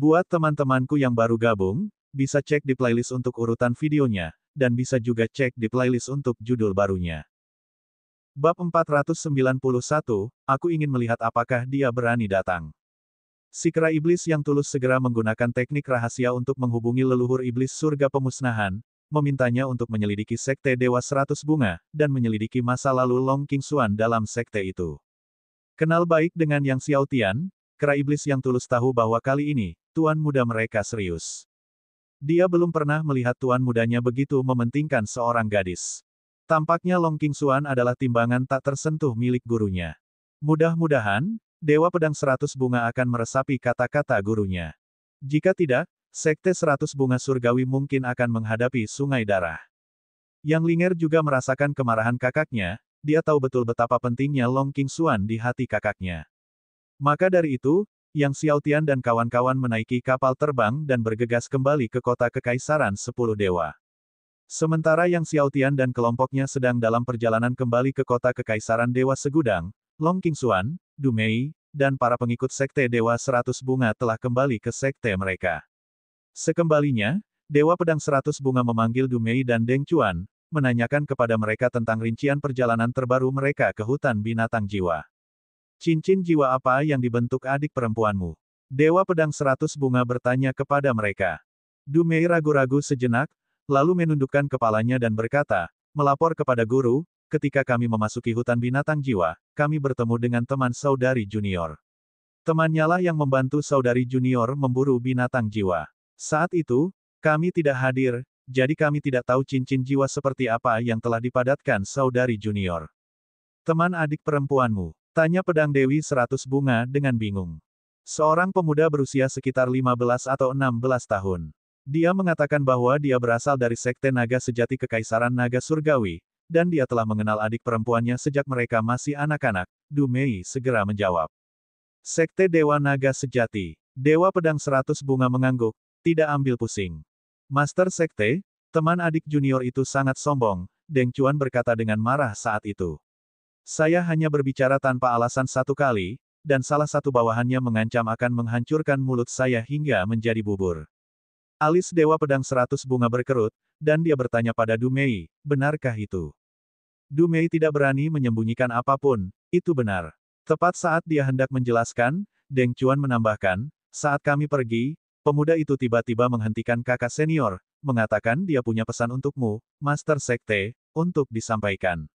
Buat teman-temanku yang baru gabung, bisa cek di playlist untuk urutan videonya, dan bisa juga cek di playlist untuk judul barunya. Bab 491, aku ingin melihat apakah dia berani datang. Si kera iblis yang tulus segera menggunakan teknik rahasia untuk menghubungi leluhur iblis surga pemusnahan, memintanya untuk menyelidiki sekte Dewa 100 Bunga, dan menyelidiki masa lalu Long Qingxuan dalam sekte itu. Kenal baik dengan Yang Xiaotian, kera iblis yang tulus tahu bahwa kali ini, tuan muda mereka serius. Dia belum pernah melihat tuan mudanya begitu mementingkan seorang gadis. Tampaknya Long Qingxuan adalah timbangan tak tersentuh milik gurunya. Mudah-mudahan, Dewa Pedang 100 Bunga akan meresapi kata-kata gurunya. Jika tidak, Sekte 100 Bunga Surgawi mungkin akan menghadapi sungai darah. Yang Linger juga merasakan kemarahan kakaknya, dia tahu betul betapa pentingnya Long Qingxuan di hati kakaknya. Maka dari itu, Yang Xiaotian dan kawan-kawan menaiki kapal terbang dan bergegas kembali ke kota Kekaisaran 10 Dewa. Sementara Yang Xiaotian dan kelompoknya sedang dalam perjalanan kembali ke kota Kekaisaran Dewa Segudang, Long Qingxuan, Du Mei, dan para pengikut Sekte Dewa 100 Bunga telah kembali ke sekte mereka. Sekembalinya, Dewa Pedang 100 Bunga memanggil Du Mei dan Deng Chuan, menanyakan kepada mereka tentang rincian perjalanan terbaru mereka ke hutan binatang jiwa. Cincin jiwa apa yang dibentuk adik perempuanmu? Dewa Pedang 100 Bunga bertanya kepada mereka. Du Mei ragu-ragu sejenak, lalu menundukkan kepalanya dan berkata, melapor kepada guru, ketika kami memasuki hutan binatang jiwa, kami bertemu dengan teman saudari junior. Temannya lah yang membantu saudari junior memburu binatang jiwa. Saat itu, kami tidak hadir, jadi kami tidak tahu cincin jiwa seperti apa yang telah dipadatkan saudari junior. Teman adik perempuanmu, tanya pedang Dewi 100 Bunga dengan bingung. Seorang pemuda berusia sekitar 15 atau 16 tahun. Dia mengatakan bahwa dia berasal dari Sekte Naga Sejati Kekaisaran Naga Surgawi, dan dia telah mengenal adik perempuannya sejak mereka masih anak-anak. Du Mei segera menjawab. Sekte Dewa Naga Sejati. Dewa Pedang 100 Bunga mengangguk, tidak ambil pusing. Master Sekte, teman adik junior itu sangat sombong, Deng Chuan berkata dengan marah saat itu. Saya hanya berbicara tanpa alasan satu kali, dan salah satu bawahannya mengancam akan menghancurkan mulut saya hingga menjadi bubur. Alis Dewa Pedang 100 Bunga berkerut, dan dia bertanya pada Du Mei, benarkah itu? Du Mei tidak berani menyembunyikan apapun, itu benar. Tepat saat dia hendak menjelaskan, Deng Chuan menambahkan, saat kami pergi, pemuda itu tiba-tiba menghentikan kakak senior, mengatakan dia punya pesan untukmu, Master Sekte, untuk disampaikan.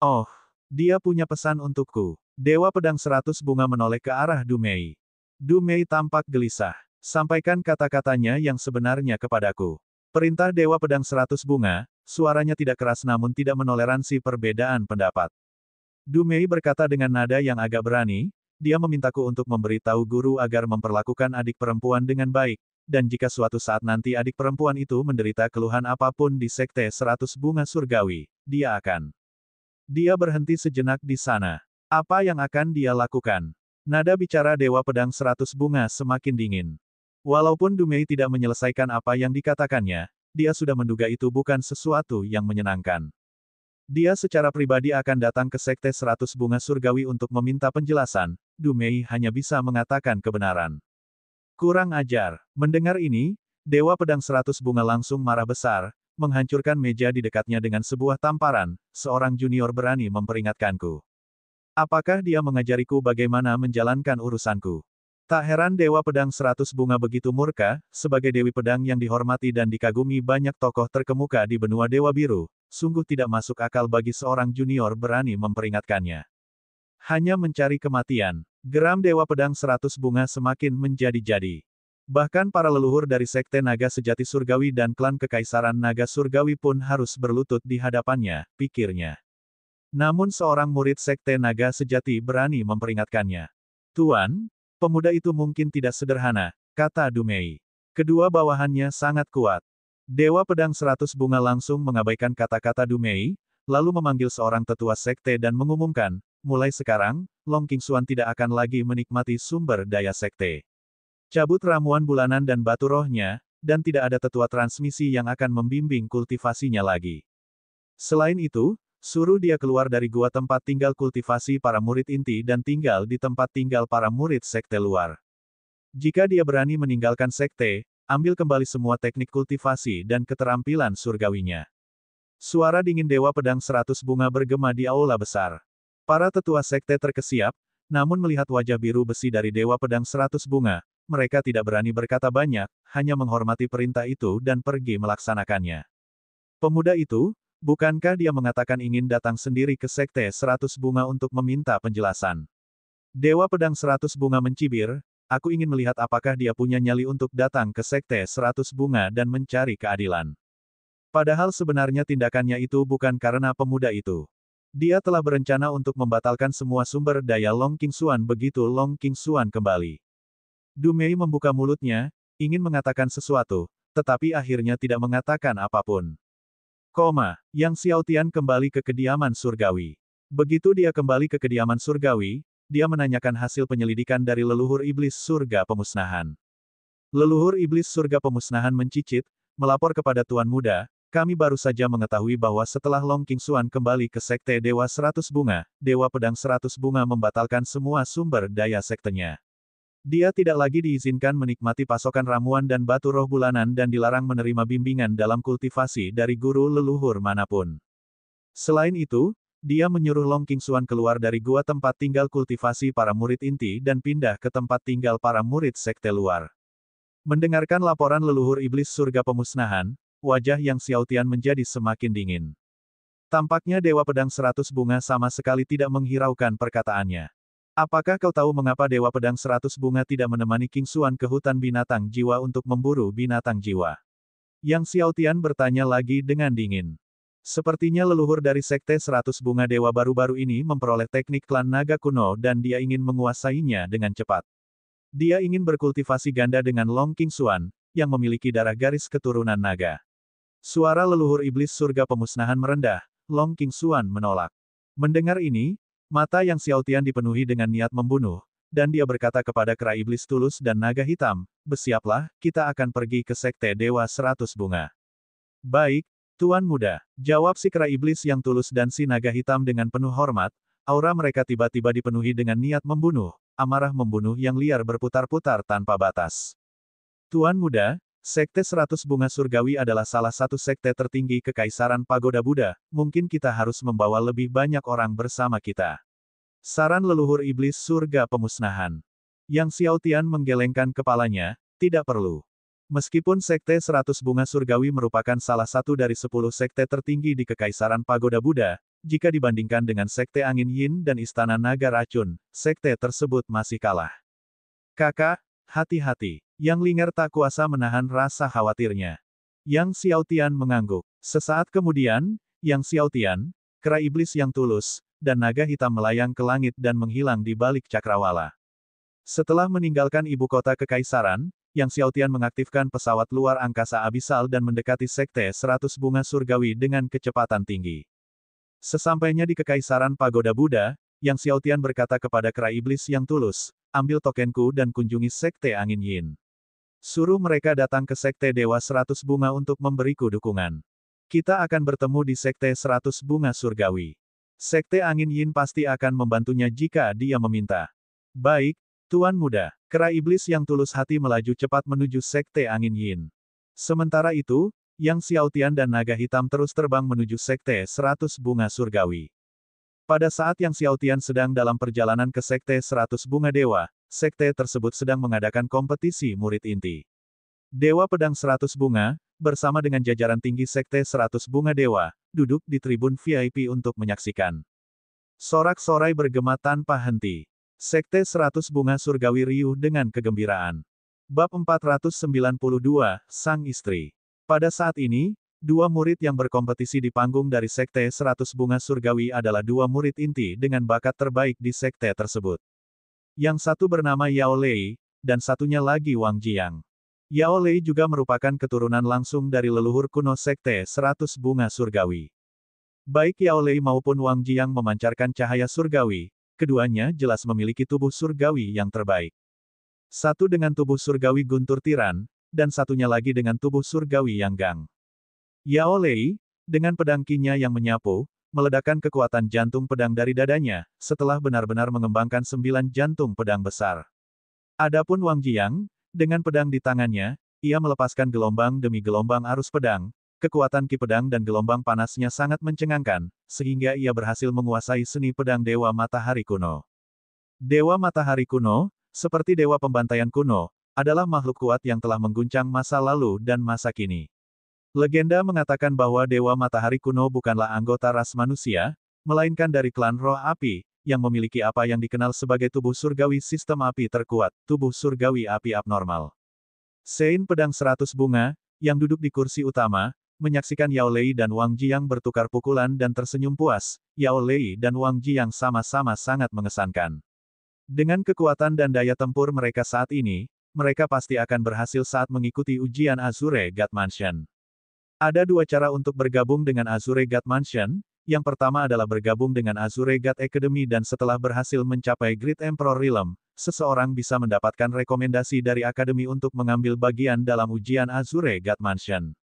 Oh, dia punya pesan untukku. Dewa Pedang 100 Bunga menoleh ke arah Du Mei. Du Mei tampak gelisah. Sampaikan kata-katanya yang sebenarnya kepadaku. Perintah Dewa Pedang 100 Bunga, suaranya tidak keras namun tidak menoleransi perbedaan pendapat. Du Mei berkata dengan nada yang agak berani, dia memintaku untuk memberitahu guru agar memperlakukan adik perempuan dengan baik, dan jika suatu saat nanti adik perempuan itu menderita keluhan apapun di Sekte 100 Bunga Surgawi, dia akan. Dia berhenti sejenak di sana. Apa yang akan dia lakukan? Nada bicara Dewa Pedang 100 Bunga semakin dingin. Walaupun Du Mei tidak menyelesaikan apa yang dikatakannya, dia sudah menduga itu bukan sesuatu yang menyenangkan. Dia secara pribadi akan datang ke Sekte 100 Bunga Surgawi untuk meminta penjelasan, Du Mei hanya bisa mengatakan kebenaran. Kurang ajar. Mendengar ini, Dewa Pedang 100 Bunga langsung marah besar, menghancurkan meja di dekatnya dengan sebuah tamparan, seorang junior berani memperingatkanku. Apakah dia mengajariku bagaimana menjalankan urusanku? Tak heran Dewa Pedang 100 Bunga begitu murka, sebagai Dewi Pedang yang dihormati dan dikagumi banyak tokoh terkemuka di benua Dewa Biru, sungguh tidak masuk akal bagi seorang junior berani memperingatkannya. Hanya mencari kematian. Geram Dewa Pedang 100 Bunga semakin menjadi-jadi. Bahkan para leluhur dari Sekte Naga Sejati Surgawi dan klan Kekaisaran Naga Surgawi pun harus berlutut di hadapannya, pikirnya. Namun seorang murid Sekte Naga Sejati berani memperingatkannya. Tuan, pemuda itu mungkin tidak sederhana, kata Du Mei. Kedua bawahannya sangat kuat. Dewa Pedang 100 Bunga langsung mengabaikan kata-kata Du Mei, lalu memanggil seorang tetua sekte dan mengumumkan, mulai sekarang, Long Qingxuan tidak akan lagi menikmati sumber daya sekte. Cabut ramuan bulanan dan batu rohnya, dan tidak ada tetua transmisi yang akan membimbing kultivasinya lagi. Selain itu, suruh dia keluar dari gua tempat tinggal kultivasi para murid inti dan tinggal di tempat tinggal para murid sekte luar. Jika dia berani meninggalkan sekte, ambil kembali semua teknik kultivasi dan keterampilan surgawinya. Suara dingin Dewa Pedang 100 Bunga bergema di aula besar. Para tetua sekte terkesiap, namun melihat wajah biru besi dari Dewa Pedang 100 Bunga, mereka tidak berani berkata banyak, hanya menghormati perintah itu dan pergi melaksanakannya. Pemuda itu, bukankah dia mengatakan ingin datang sendiri ke sekte 100 Bunga untuk meminta penjelasan? Dewa Pedang 100 Bunga mencibir, aku ingin melihat apakah dia punya nyali untuk datang ke sekte 100 Bunga dan mencari keadilan. Padahal sebenarnya tindakannya itu bukan karena pemuda itu. Dia telah berencana untuk membatalkan semua sumber daya Long Qingxuan begitu Long Qingxuan kembali. Du Mei membuka mulutnya, ingin mengatakan sesuatu, tetapi akhirnya tidak mengatakan apapun. Yang Xiaotian kembali ke kediaman surgawi. Begitu dia kembali ke kediaman surgawi, dia menanyakan hasil penyelidikan dari leluhur iblis surga pemusnahan. Leluhur iblis surga pemusnahan mencicit, melapor kepada Tuan Muda, kami baru saja mengetahui bahwa setelah Long Qingxuan kembali ke sekte Dewa 100 Bunga, Dewa Pedang 100 Bunga membatalkan semua sumber daya sektenya. Dia tidak lagi diizinkan menikmati pasokan ramuan dan batu roh bulanan dan dilarang menerima bimbingan dalam kultivasi dari guru leluhur manapun. Selain itu, dia menyuruh Long Qingxuan keluar dari gua tempat tinggal kultivasi para murid inti dan pindah ke tempat tinggal para murid sekte luar. Mendengarkan laporan leluhur iblis surga pemusnahan, wajah Yang Xiaotian menjadi semakin dingin. Tampaknya Dewa Pedang 100 Bunga sama sekali tidak menghiraukan perkataannya. Apakah kau tahu mengapa Dewa Pedang 100 Bunga tidak menemani Qingxuan ke hutan binatang jiwa untuk memburu binatang jiwa? Yang Xiaotian bertanya lagi dengan dingin. Sepertinya leluhur dari sekte 100 Bunga Dewa baru-baru ini memperoleh teknik klan naga kuno dan dia ingin menguasainya dengan cepat. Dia ingin berkultivasi ganda dengan Long Qingxuan, yang memiliki darah garis keturunan naga. Suara leluhur iblis surga pemusnahan merendah, Long Qingxuan menolak. Mendengar ini, mata Yang Xiaotian dipenuhi dengan niat membunuh, dan dia berkata kepada kera iblis tulus dan naga hitam, bersiaplah, kita akan pergi ke sekte Dewa 100 Bunga. Baik, Tuan Muda, jawab si kera iblis yang tulus dan si naga hitam dengan penuh hormat, aura mereka tiba-tiba dipenuhi dengan niat membunuh, amarah membunuh yang liar berputar-putar tanpa batas. Tuan Muda, sekte 100 Bunga Surgawi adalah salah satu sekte tertinggi Kekaisaran Pagoda Buddha, mungkin kita harus membawa lebih banyak orang bersama kita. Saran leluhur iblis surga pemusnahan. Yang Xiaotian menggelengkan kepalanya, tidak perlu. Meskipun sekte 100 Bunga Surgawi merupakan salah satu dari 10 sekte tertinggi di Kekaisaran Pagoda Buddha, jika dibandingkan dengan sekte Angin Yin dan Istana Naga Racun, sekte tersebut masih kalah. Kakak, hati-hati. Yang Linger tak kuasa menahan rasa khawatirnya. Yang Xiaotian mengangguk. Sesaat kemudian, Yang Xiaotian, kera iblis yang tulus, dan naga hitam melayang ke langit dan menghilang di balik cakrawala. Setelah meninggalkan ibu kota kekaisaran, Yang Xiaotian mengaktifkan pesawat luar angkasa abisal dan mendekati sekte 100 Bunga Surgawi dengan kecepatan tinggi. Sesampainya di Kekaisaran Pagoda Buddha, Yang Xiaotian berkata kepada kera iblis yang tulus, ambil tokenku dan kunjungi sekte Angin Yin. Suruh mereka datang ke sekte Dewa 100 Bunga untuk memberiku dukungan. Kita akan bertemu di sekte 100 Bunga Surgawi. Sekte Angin Yin pasti akan membantunya jika dia meminta. Baik, Tuan Muda. Kera iblis yang tulus hati melaju cepat menuju sekte Angin Yin. Sementara itu, Yang Xiaotian dan naga hitam terus terbang menuju sekte 100 Bunga Surgawi. Pada saat Yang Xiaotian sedang dalam perjalanan ke sekte 100 Bunga Dewa, sekte tersebut sedang mengadakan kompetisi murid inti. Dewa Pedang 100 Bunga, bersama dengan jajaran tinggi sekte 100 Bunga Dewa, duduk di tribun VIP untuk menyaksikan. Sorak-sorai bergema tanpa henti. Sekte 100 Bunga Surgawi riuh dengan kegembiraan. Bab 492, Sang Istri. Pada saat ini, dua murid yang berkompetisi di panggung dari sekte 100 Bunga Surgawi adalah dua murid inti dengan bakat terbaik di sekte tersebut. Yang satu bernama Yao Lei, dan satunya lagi Wang Jiang. Yao Lei juga merupakan keturunan langsung dari leluhur kuno sekte 100 Bunga Surgawi. Baik Yao Lei maupun Wang Jiang memancarkan cahaya surgawi, keduanya jelas memiliki tubuh surgawi yang terbaik. Satu dengan tubuh surgawi guntur tiran, dan satunya lagi dengan tubuh surgawi yang gang. Yao Lei, dengan pedang kinya yang menyapu, meledakkan kekuatan jantung pedang dari dadanya, setelah benar-benar mengembangkan 9 jantung pedang besar. Adapun Wang Jiang, dengan pedang di tangannya, ia melepaskan gelombang demi gelombang arus pedang, kekuatan ki pedang dan gelombang panasnya sangat mencengangkan, sehingga ia berhasil menguasai seni pedang Dewa Matahari kuno. Dewa Matahari kuno, seperti Dewa Pembantaian kuno, adalah makhluk kuat yang telah mengguncang masa lalu dan masa kini. Legenda mengatakan bahwa Dewa Matahari kuno bukanlah anggota ras manusia, melainkan dari klan roh api, yang memiliki apa yang dikenal sebagai tubuh surgawi sistem api terkuat, tubuh surgawi api abnormal. Sein pedang 100 bunga, yang duduk di kursi utama, menyaksikan Yao Lei dan Wang Jiang bertukar pukulan dan tersenyum puas. Yao Lei dan Wang Jiang sama-sama sangat mengesankan. Dengan kekuatan dan daya tempur mereka saat ini, mereka pasti akan berhasil saat mengikuti ujian Azure God Mansion. Ada dua cara untuk bergabung dengan Azure God Mansion. Yang pertama adalah bergabung dengan Azure God Academy dan setelah berhasil mencapai Great Emperor Realm, seseorang bisa mendapatkan rekomendasi dari akademi untuk mengambil bagian dalam ujian Azure God Mansion.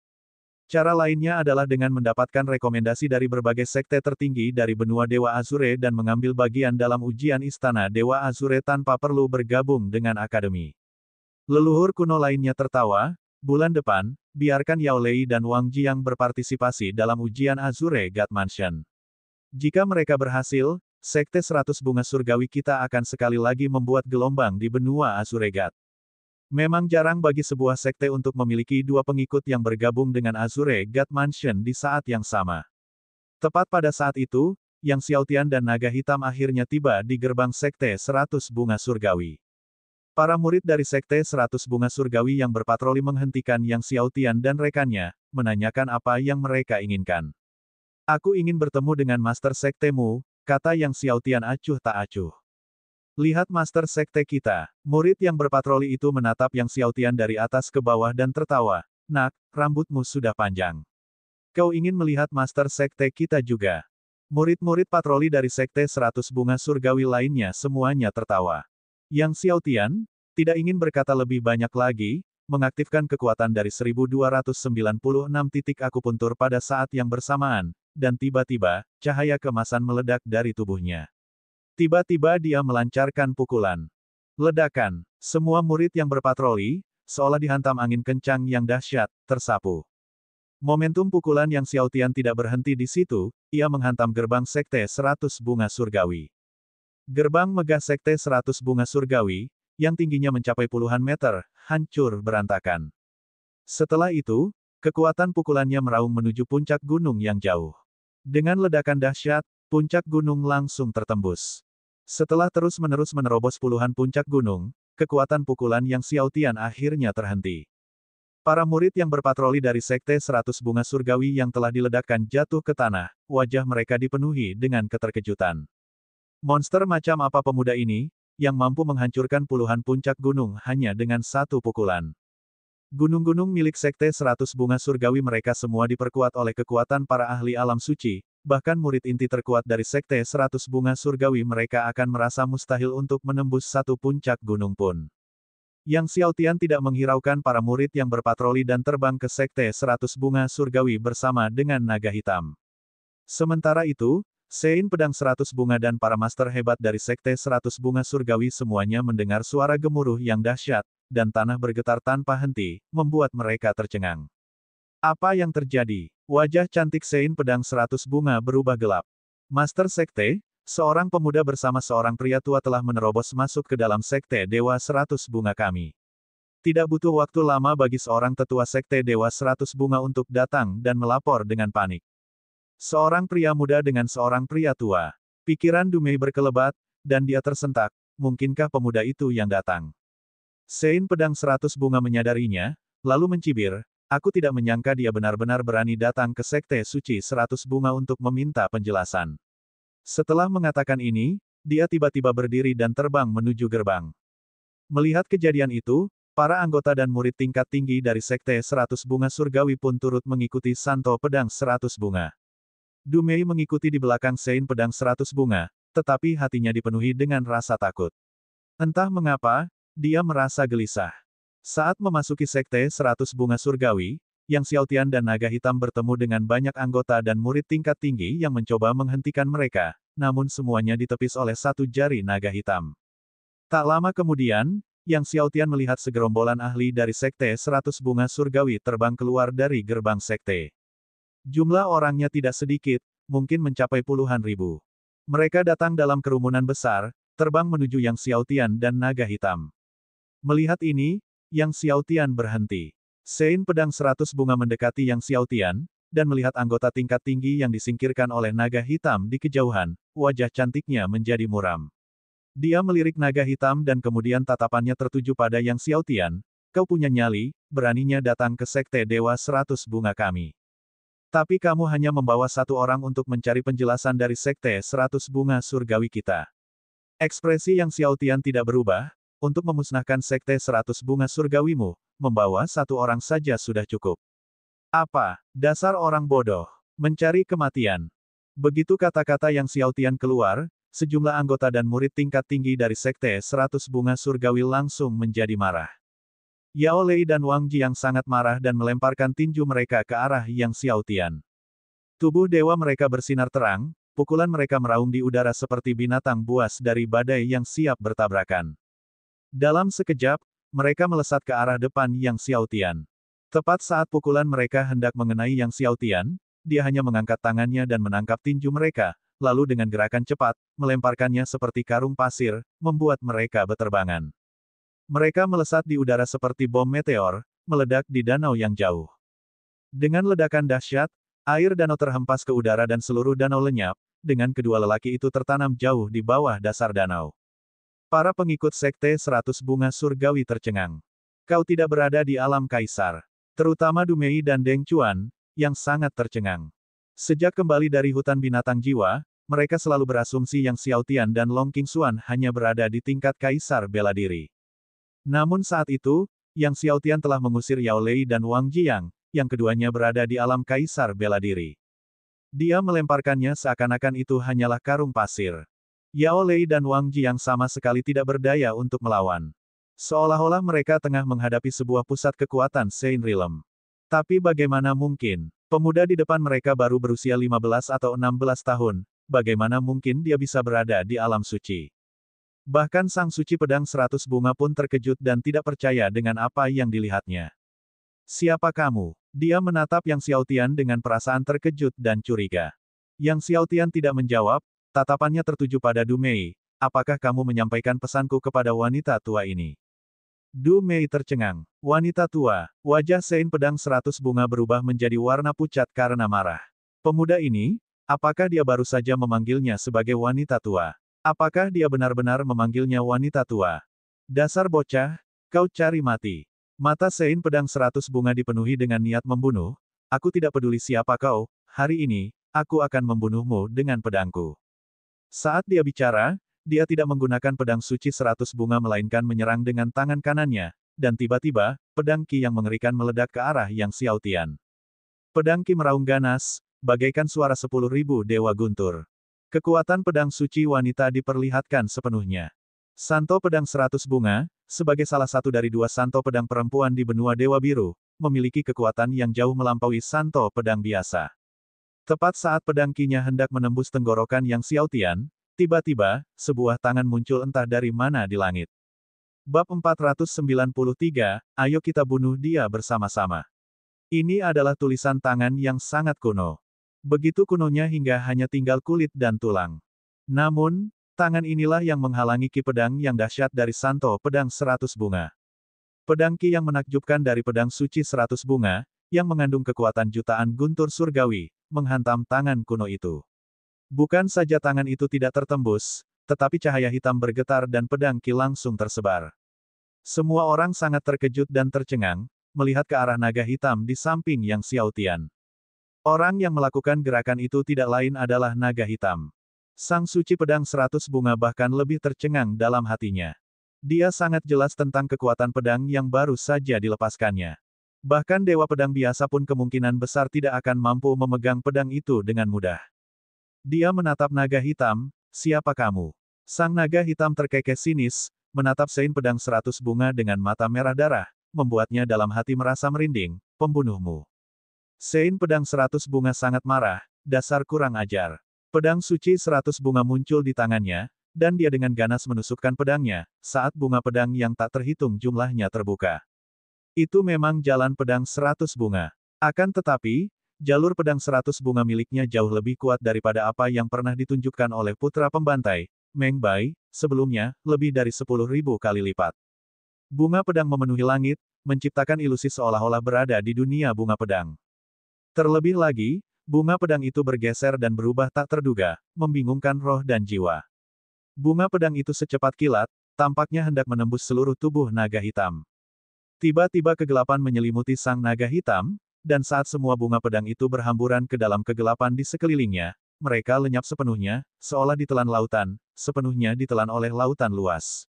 Cara lainnya adalah dengan mendapatkan rekomendasi dari berbagai sekte tertinggi dari benua Dewa Azure dan mengambil bagian dalam ujian Istana Dewa Azure tanpa perlu bergabung dengan akademi. Leluhur kuno lainnya tertawa, bulan depan, biarkan Yao Lei dan Wang Jiang berpartisipasi dalam ujian Azure God Mansion. Jika mereka berhasil, Sekte 100 Bunga Surgawi kita akan sekali lagi membuat gelombang di benua Azure God. Memang jarang bagi sebuah sekte untuk memiliki dua pengikut yang bergabung dengan Azure God Mansion di saat yang sama. Tepat pada saat itu, Yang Xiaotian dan Naga Hitam akhirnya tiba di gerbang Sekte 100 Bunga Surgawi. Para murid dari Sekte 100 Bunga Surgawi yang berpatroli menghentikan Yang Xiaotian dan rekannya, menanyakan apa yang mereka inginkan. Aku ingin bertemu dengan Master Sektemu, kata Yang Xiaotian acuh tak acuh. Lihat Master Sekte kita. Murid yang berpatroli itu menatap Yang Xiaotian dari atas ke bawah dan tertawa. Nak, rambutmu sudah panjang. Kau ingin melihat Master Sekte kita juga. Murid-murid patroli dari Sekte 100 Bunga Surgawi lainnya semuanya tertawa. Yang Xiaotian, tidak ingin berkata lebih banyak lagi, mengaktifkan kekuatan dari 1296 titik akupuntur pada saat yang bersamaan, dan tiba-tiba, cahaya kemasan meledak dari tubuhnya. Tiba-tiba dia melancarkan pukulan. Ledakan. Semua murid yang berpatroli, seolah dihantam angin kencang yang dahsyat, tersapu. Momentum pukulan Yang Xiaotian tidak berhenti di situ, ia menghantam gerbang Sekte 100 Bunga Surgawi. Gerbang megah Sekte 100 Bunga Surgawi, yang tingginya mencapai puluhan meter, hancur berantakan. Setelah itu, kekuatan pukulannya meraung menuju puncak gunung yang jauh. Dengan ledakan dahsyat, puncak gunung langsung tertembus. Setelah terus-menerus menerobos puluhan puncak gunung, kekuatan pukulan Yang Xiaotian akhirnya terhenti. Para murid yang berpatroli dari Sekte 100 Bunga Surgawi yang telah diledakkan jatuh ke tanah, wajah mereka dipenuhi dengan keterkejutan. Monster macam apa pemuda ini, yang mampu menghancurkan puluhan puncak gunung hanya dengan satu pukulan? Gunung-gunung milik Sekte 100 Bunga Surgawi mereka semua diperkuat oleh kekuatan para ahli alam suci, bahkan murid inti terkuat dari Sekte 100 Bunga Surgawi mereka akan merasa mustahil untuk menembus satu puncak gunung pun. Yang Xiaotian tidak menghiraukan para murid yang berpatroli dan terbang ke Sekte 100 Bunga Surgawi bersama dengan naga hitam. Sementara itu, Sein Pedang 100 Bunga dan para master hebat dari Sekte 100 Bunga Surgawi semuanya mendengar suara gemuruh yang dahsyat, dan tanah bergetar tanpa henti, membuat mereka tercengang. Apa yang terjadi? Wajah cantik Sein Pedang 100 Bunga berubah gelap. Master Sekte, seorang pemuda bersama seorang pria tua telah menerobos masuk ke dalam Sekte Dewa 100 Bunga kami. Tidak butuh waktu lama bagi seorang tetua Sekte Dewa 100 Bunga untuk datang dan melapor dengan panik. Seorang pria muda dengan seorang pria tua. Pikiran Dumei berkelebat, dan dia tersentak, mungkinkah pemuda itu yang datang? Sein Pedang 100 Bunga menyadarinya, lalu mencibir, aku tidak menyangka dia benar-benar berani datang ke Sekte Suci 100 Bunga untuk meminta penjelasan. Setelah mengatakan ini, dia tiba-tiba berdiri dan terbang menuju gerbang. Melihat kejadian itu, para anggota dan murid tingkat tinggi dari Sekte 100 Bunga Surgawi pun turut mengikuti Santo Pedang 100 Bunga. Dumei mengikuti di belakang Sein Pedang 100 Bunga, tetapi hatinya dipenuhi dengan rasa takut. Entah mengapa, dia merasa gelisah. Saat memasuki Sekte 100 Bunga Surgawi, Yang Xiaotian dan Naga Hitam bertemu dengan banyak anggota dan murid tingkat tinggi yang mencoba menghentikan mereka, namun semuanya ditepis oleh satu jari naga hitam. Tak lama kemudian, Yang Xiaotian melihat segerombolan ahli dari Sekte 100 Bunga Surgawi terbang keluar dari gerbang sekte. Jumlah orangnya tidak sedikit, mungkin mencapai puluhan ribu. Mereka datang dalam kerumunan besar, terbang menuju Yang Xiaotian dan naga hitam. Melihat ini, Yang Xiaotian berhenti. Sein pedang 100 bunga mendekati Yang Xiaotian, dan melihat anggota tingkat tinggi yang disingkirkan oleh naga hitam di kejauhan, wajah cantiknya menjadi muram. Dia melirik naga hitam dan kemudian tatapannya tertuju pada Yang Xiaotian. Kau punya nyali, beraninya datang ke Sekte Dewa 100 Bunga kami. Tapi kamu hanya membawa satu orang untuk mencari penjelasan dari Sekte 100 Bunga Surgawi kita. Ekspresi Yang Xiaotian tidak berubah. Untuk memusnahkan Sekte 100 Bunga Surgawimu, membawa satu orang saja sudah cukup. Apa? Dasar orang bodoh. Mencari kematian. Begitu kata-kata Yang Xiaotian keluar, sejumlah anggota dan murid tingkat tinggi dari Sekte 100 Bunga Surgawi langsung menjadi marah. Yao Lei dan Wang Jiang sangat marah dan melemparkan tinju mereka ke arah Yang Xiaotian. Tubuh dewa mereka bersinar terang, pukulan mereka meraung di udara seperti binatang buas dari badai yang siap bertabrakan. Dalam sekejap, mereka melesat ke arah depan Yang Xiaotian. Tepat saat pukulan mereka hendak mengenai Yang Xiaotian, dia hanya mengangkat tangannya dan menangkap tinju mereka, lalu dengan gerakan cepat, melemparkannya seperti karung pasir, membuat mereka beterbangan. Mereka melesat di udara seperti bom meteor, meledak di danau yang jauh. Dengan ledakan dahsyat, air danau terhempas ke udara dan seluruh danau lenyap, dengan kedua lelaki itu tertanam jauh di bawah dasar danau. Para pengikut Sekte 100 Bunga Surgawi tercengang. Kau tidak berada di alam kaisar. Terutama Du Mei dan Deng Chuan, yang sangat tercengang. Sejak kembali dari hutan binatang jiwa, mereka selalu berasumsi Yang Xiaotian dan Long Qingxuan hanya berada di tingkat kaisar bela diri. Namun saat itu, Yang Xiaotian telah mengusir Yao Lei dan Wang Jiang, yang keduanya berada di alam kaisar bela diri. Dia melemparkannya seakan-akan itu hanyalah karung pasir. Yao Lei dan Wang Jiang sama sekali tidak berdaya untuk melawan. Seolah-olah mereka tengah menghadapi sebuah pusat kekuatan Sein Realm. Tapi bagaimana mungkin? Pemuda di depan mereka baru berusia 15 atau 16 tahun, bagaimana mungkin dia bisa berada di alam suci? Bahkan Sang Suci Pedang 100 Bunga pun terkejut dan tidak percaya dengan apa yang dilihatnya. Siapa kamu? Dia menatap Yang Xiaotian dengan perasaan terkejut dan curiga. Yang Xiaotian tidak menjawab, tatapannya tertuju pada Du Mei. Apakah kamu menyampaikan pesanku kepada wanita tua ini? Du Mei tercengang. Wanita tua, wajah Sein Pedang 100 Bunga berubah menjadi warna pucat karena marah. Pemuda ini, apakah dia baru saja memanggilnya sebagai wanita tua? Apakah dia benar-benar memanggilnya wanita tua? Dasar bocah, kau cari mati. Mata Sein Pedang 100 Bunga dipenuhi dengan niat membunuh. Aku tidak peduli siapa kau, hari ini, aku akan membunuhmu dengan pedangku. Saat dia bicara, dia tidak menggunakan pedang suci 100 bunga melainkan menyerang dengan tangan kanannya, dan tiba-tiba, pedang Qi yang mengerikan meledak ke arah Yang Xiaotian. Pedang Qi meraung ganas, bagaikan suara 10.000 dewa guntur. Kekuatan pedang suci wanita diperlihatkan sepenuhnya. Santo Pedang 100 Bunga, sebagai salah satu dari dua santo pedang perempuan di benua Dewa Biru, memiliki kekuatan yang jauh melampaui santo pedang biasa. Tepat saat pedang Qi-nya hendak menembus tenggorokan Yang Xiaotian, tiba-tiba, sebuah tangan muncul entah dari mana di langit. Bab 493, ayo kita bunuh dia bersama-sama. Ini adalah tulisan tangan yang sangat kuno. Begitu kunonya hingga hanya tinggal kulit dan tulang. Namun, tangan inilah yang menghalangi Qi pedang yang dahsyat dari Santo Pedang 100 Bunga. Pedang Qi yang menakjubkan dari pedang suci 100 bunga, yang mengandung kekuatan jutaan guntur surgawi, menghantam tangan kuno itu. Bukan saja tangan itu tidak tertembus, tetapi cahaya hitam bergetar dan pedang Qi langsung tersebar. Semua orang sangat terkejut dan tercengang, melihat ke arah naga hitam di samping Yang Xiaotian. Orang yang melakukan gerakan itu tidak lain adalah naga hitam. Sang Suci Pedang 100 Bunga bahkan lebih tercengang dalam hatinya. Dia sangat jelas tentang kekuatan pedang yang baru saja dilepaskannya. Bahkan Dewa Pedang biasa pun kemungkinan besar tidak akan mampu memegang pedang itu dengan mudah. Dia menatap naga hitam, siapa kamu? Sang naga hitam terkekeh sinis, menatap Sein Pedang 100 Bunga dengan mata merah darah, membuatnya dalam hati merasa merinding, pembunuhmu. Sein Pedang 100 Bunga sangat marah, dasar kurang ajar. Pedang suci 100 bunga muncul di tangannya, Dan dia dengan ganas menusukkan pedangnya, saat bunga pedang yang tak terhitung jumlahnya terbuka. Itu memang jalan pedang 100 bunga. Akan tetapi, jalur pedang 100 bunga miliknya jauh lebih kuat daripada apa yang pernah ditunjukkan oleh putra pembantai, Meng Bai, sebelumnya, lebih dari 10.000 kali lipat. Bunga pedang memenuhi langit, menciptakan ilusi seolah-olah berada di dunia bunga pedang. Terlebih lagi, bunga pedang itu bergeser dan berubah tak terduga, membingungkan roh dan jiwa. Bunga pedang itu secepat kilat, tampaknya hendak menembus seluruh tubuh naga hitam. Tiba-tiba kegelapan menyelimuti sang naga hitam, dan saat semua bunga pedang itu berhamburan ke dalam kegelapan di sekelilingnya, mereka lenyap sepenuhnya, seolah ditelan lautan, sepenuhnya ditelan oleh lautan luas.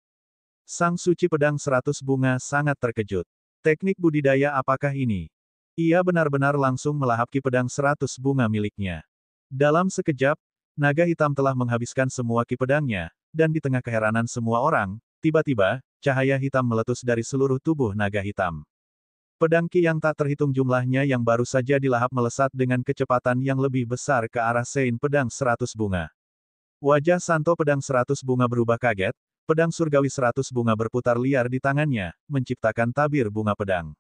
Sang suci pedang 100 bunga sangat terkejut. Teknik budidaya apakah ini? Ia benar-benar langsung melahap ki pedang 100 bunga miliknya. Dalam sekejap, naga hitam telah menghabiskan semua ki pedangnya, dan di tengah keheranan semua orang, tiba-tiba, cahaya hitam meletus dari seluruh tubuh naga hitam. Pedang ki yang tak terhitung jumlahnya yang baru saja dilahap melesat dengan kecepatan yang lebih besar ke arah Sein pedang 100 bunga. Wajah Santo pedang 100 bunga berubah kaget, pedang surgawi 100 bunga berputar liar di tangannya, menciptakan tabir bunga pedang.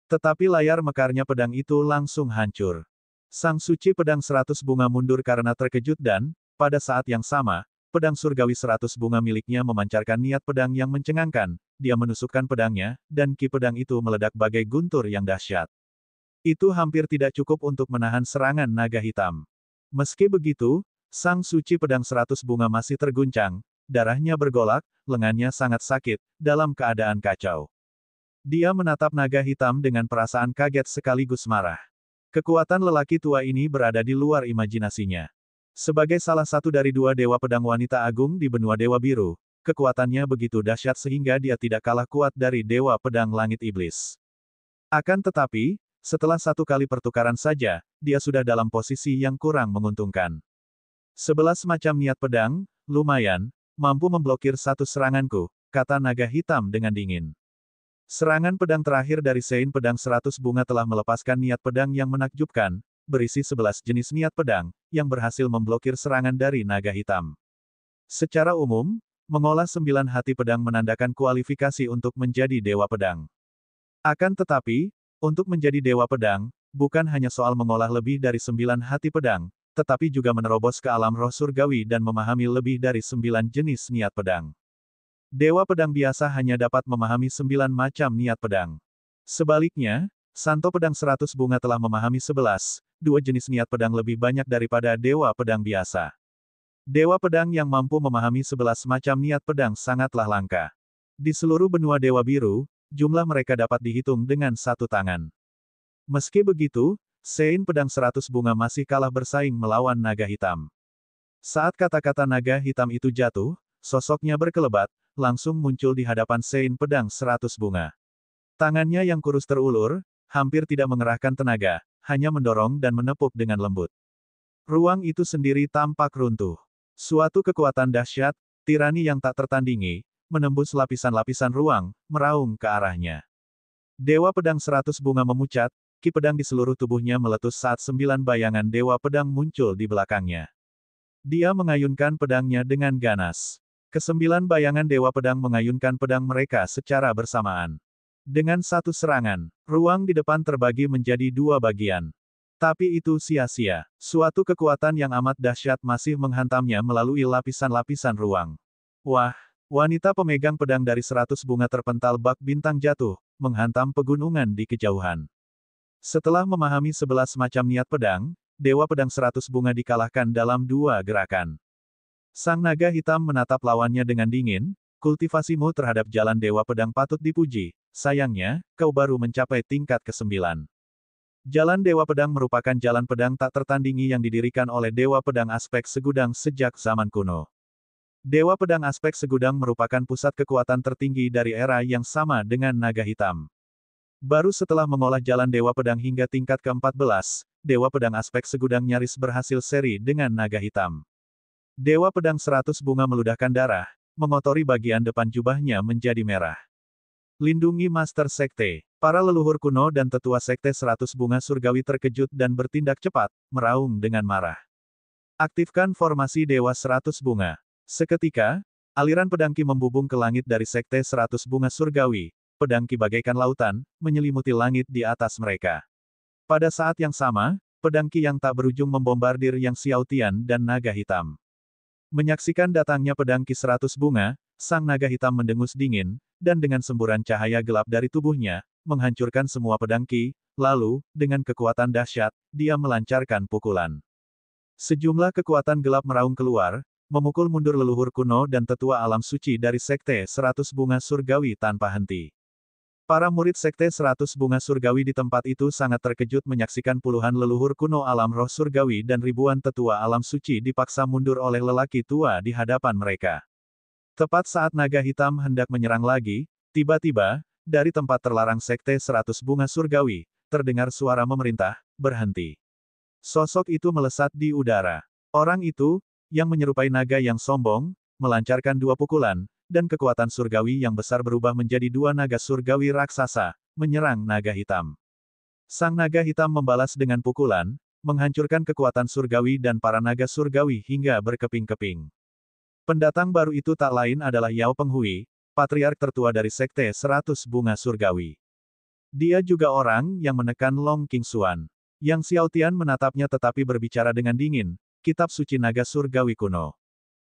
Tetapi layar mekarnya pedang itu langsung hancur. Sang suci pedang 100 bunga mundur karena terkejut dan, pada saat yang sama, pedang surgawi 100 bunga miliknya memancarkan niat pedang yang mencengangkan, dia menusukkan pedangnya, dan ki pedang itu meledak bagai guntur yang dahsyat. Itu hampir tidak cukup untuk menahan serangan naga hitam. Meski begitu, sang suci pedang 100 bunga masih terguncang, darahnya bergolak, lengannya sangat sakit, dalam keadaan kacau. Dia menatap naga hitam dengan perasaan kaget sekaligus marah. Kekuatan lelaki tua ini berada di luar imajinasinya. Sebagai salah satu dari dua dewa pedang wanita agung di benua Dewa Biru, kekuatannya begitu dahsyat sehingga dia tidak kalah kuat dari dewa pedang langit iblis. Akan tetapi, setelah satu kali pertukaran saja, dia sudah dalam posisi yang kurang menguntungkan. 11 macam niat pedang, lumayan, mampu memblokir satu seranganku, kata naga hitam dengan dingin. Serangan pedang terakhir dari Sein pedang 100 bunga telah melepaskan niat pedang yang menakjubkan, berisi 11 jenis niat pedang, yang berhasil memblokir serangan dari naga hitam. Secara umum, mengolah 9 hati pedang menandakan kualifikasi untuk menjadi dewa pedang. Akan tetapi, untuk menjadi dewa pedang, bukan hanya soal mengolah lebih dari 9 hati pedang, tetapi juga menerobos ke alam roh surgawi dan memahami lebih dari 9 jenis niat pedang. Dewa pedang biasa hanya dapat memahami 9 macam niat pedang. Sebaliknya, Santo pedang 100 bunga telah memahami 11, 2 jenis niat pedang lebih banyak daripada dewa pedang biasa. Dewa pedang yang mampu memahami 11 macam niat pedang sangatlah langka. Di seluruh benua Dewa Biru, jumlah mereka dapat dihitung dengan satu tangan. Meski begitu, Sein pedang 100 bunga masih kalah bersaing melawan naga hitam. Saat kata-kata naga hitam itu jatuh, sosoknya berkelebat, langsung muncul di hadapan Sein pedang 100 bunga. Tangannya yang kurus terulur, hampir tidak mengerahkan tenaga, hanya mendorong dan menepuk dengan lembut. Ruang itu sendiri tampak runtuh. Suatu kekuatan dahsyat, tirani yang tak tertandingi, menembus lapisan-lapisan ruang, meraung ke arahnya. Dewa pedang 100 bunga memucat, ki pedang di seluruh tubuhnya meletus saat 9 bayangan dewa pedang muncul di belakangnya. Dia mengayunkan pedangnya dengan ganas. Kesembilan bayangan dewa pedang mengayunkan pedang mereka secara bersamaan. Dengan satu serangan, ruang di depan terbagi menjadi dua bagian. Tapi itu sia-sia. Suatu kekuatan yang amat dahsyat masih menghantamnya melalui lapisan-lapisan ruang. Wah, wanita pemegang pedang dari 100 bunga terpental bak bintang jatuh, menghantam pegunungan di kejauhan. Setelah memahami 11 macam niat pedang, dewa pedang 100 bunga dikalahkan dalam dua gerakan. Sang naga hitam menatap lawannya dengan dingin, kultivasimu terhadap jalan dewa pedang patut dipuji, sayangnya, kau baru mencapai tingkat ke-9. Jalan dewa pedang merupakan jalan pedang tak tertandingi yang didirikan oleh dewa pedang aspek segudang sejak zaman kuno. Dewa pedang aspek segudang merupakan pusat kekuatan tertinggi dari era yang sama dengan naga hitam. Baru setelah mengolah jalan dewa pedang hingga tingkat ke-14, dewa pedang aspek segudang nyaris berhasil seri dengan naga hitam. Dewa pedang 100 bunga meludahkan darah, mengotori bagian depan jubahnya menjadi merah. Lindungi Master Sekte. Para leluhur kuno dan tetua Sekte 100 bunga surgawi terkejut dan bertindak cepat, meraung dengan marah. Aktifkan formasi Dewa 100 bunga. Seketika, aliran pedang Qi membubung ke langit dari Sekte 100 Bunga Surgawi, pedang Qi bagaikan lautan, menyelimuti langit di atas mereka. Pada saat yang sama, pedang Qi yang tak berujung membombardir Yang Xiaotian dan naga hitam. Menyaksikan datangnya pedang Qi 100 bunga, sang naga hitam mendengus dingin, dan dengan semburan cahaya gelap dari tubuhnya, menghancurkan semua pedang Qi, lalu, dengan kekuatan dahsyat, dia melancarkan pukulan. Sejumlah kekuatan gelap meraung keluar, memukul mundur leluhur kuno dan tetua alam suci dari Sekte 100 Bunga Surgawi tanpa henti. Para murid Sekte 100 Bunga Surgawi di tempat itu sangat terkejut menyaksikan puluhan leluhur kuno alam roh surgawi dan ribuan tetua alam suci dipaksa mundur oleh lelaki tua di hadapan mereka. Tepat saat naga hitam hendak menyerang lagi, tiba-tiba, dari tempat terlarang Sekte 100 Bunga Surgawi, terdengar suara memerintah, berhenti. Sosok itu melesat di udara. Orang itu, yang menyerupai naga yang sombong, melancarkan dua pukulan, dan kekuatan surgawi yang besar berubah menjadi dua naga surgawi raksasa, menyerang naga hitam. Sang naga hitam membalas dengan pukulan, menghancurkan kekuatan surgawi dan para naga surgawi hingga berkeping-keping. Pendatang baru itu tak lain adalah Yao Penghui, patriark tertua dari Sekte 100 Bunga Surgawi. Dia juga orang yang menekan Long Qingxuan. Yang Xiaotian menatapnya tetapi berbicara dengan dingin, kitab suci naga surgawi kuno.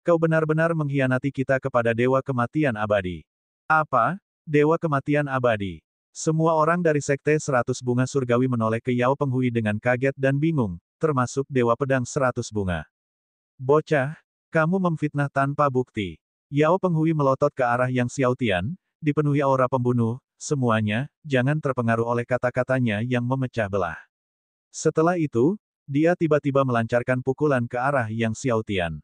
Kau benar-benar mengkhianati kita kepada Dewa Kematian Abadi. Apa? Dewa Kematian Abadi? Semua orang dari Sekte 100 Bunga Surgawi menoleh ke Yao Penghui dengan kaget dan bingung, termasuk Dewa Pedang 100 Bunga. Bocah, kamu memfitnah tanpa bukti. Yao Penghui melotot ke arah Yang Xiaotian, dipenuhi aura pembunuh, semuanya, jangan terpengaruh oleh kata-katanya yang memecah belah. Setelah itu, dia tiba-tiba melancarkan pukulan ke arah Yang Xiaotian.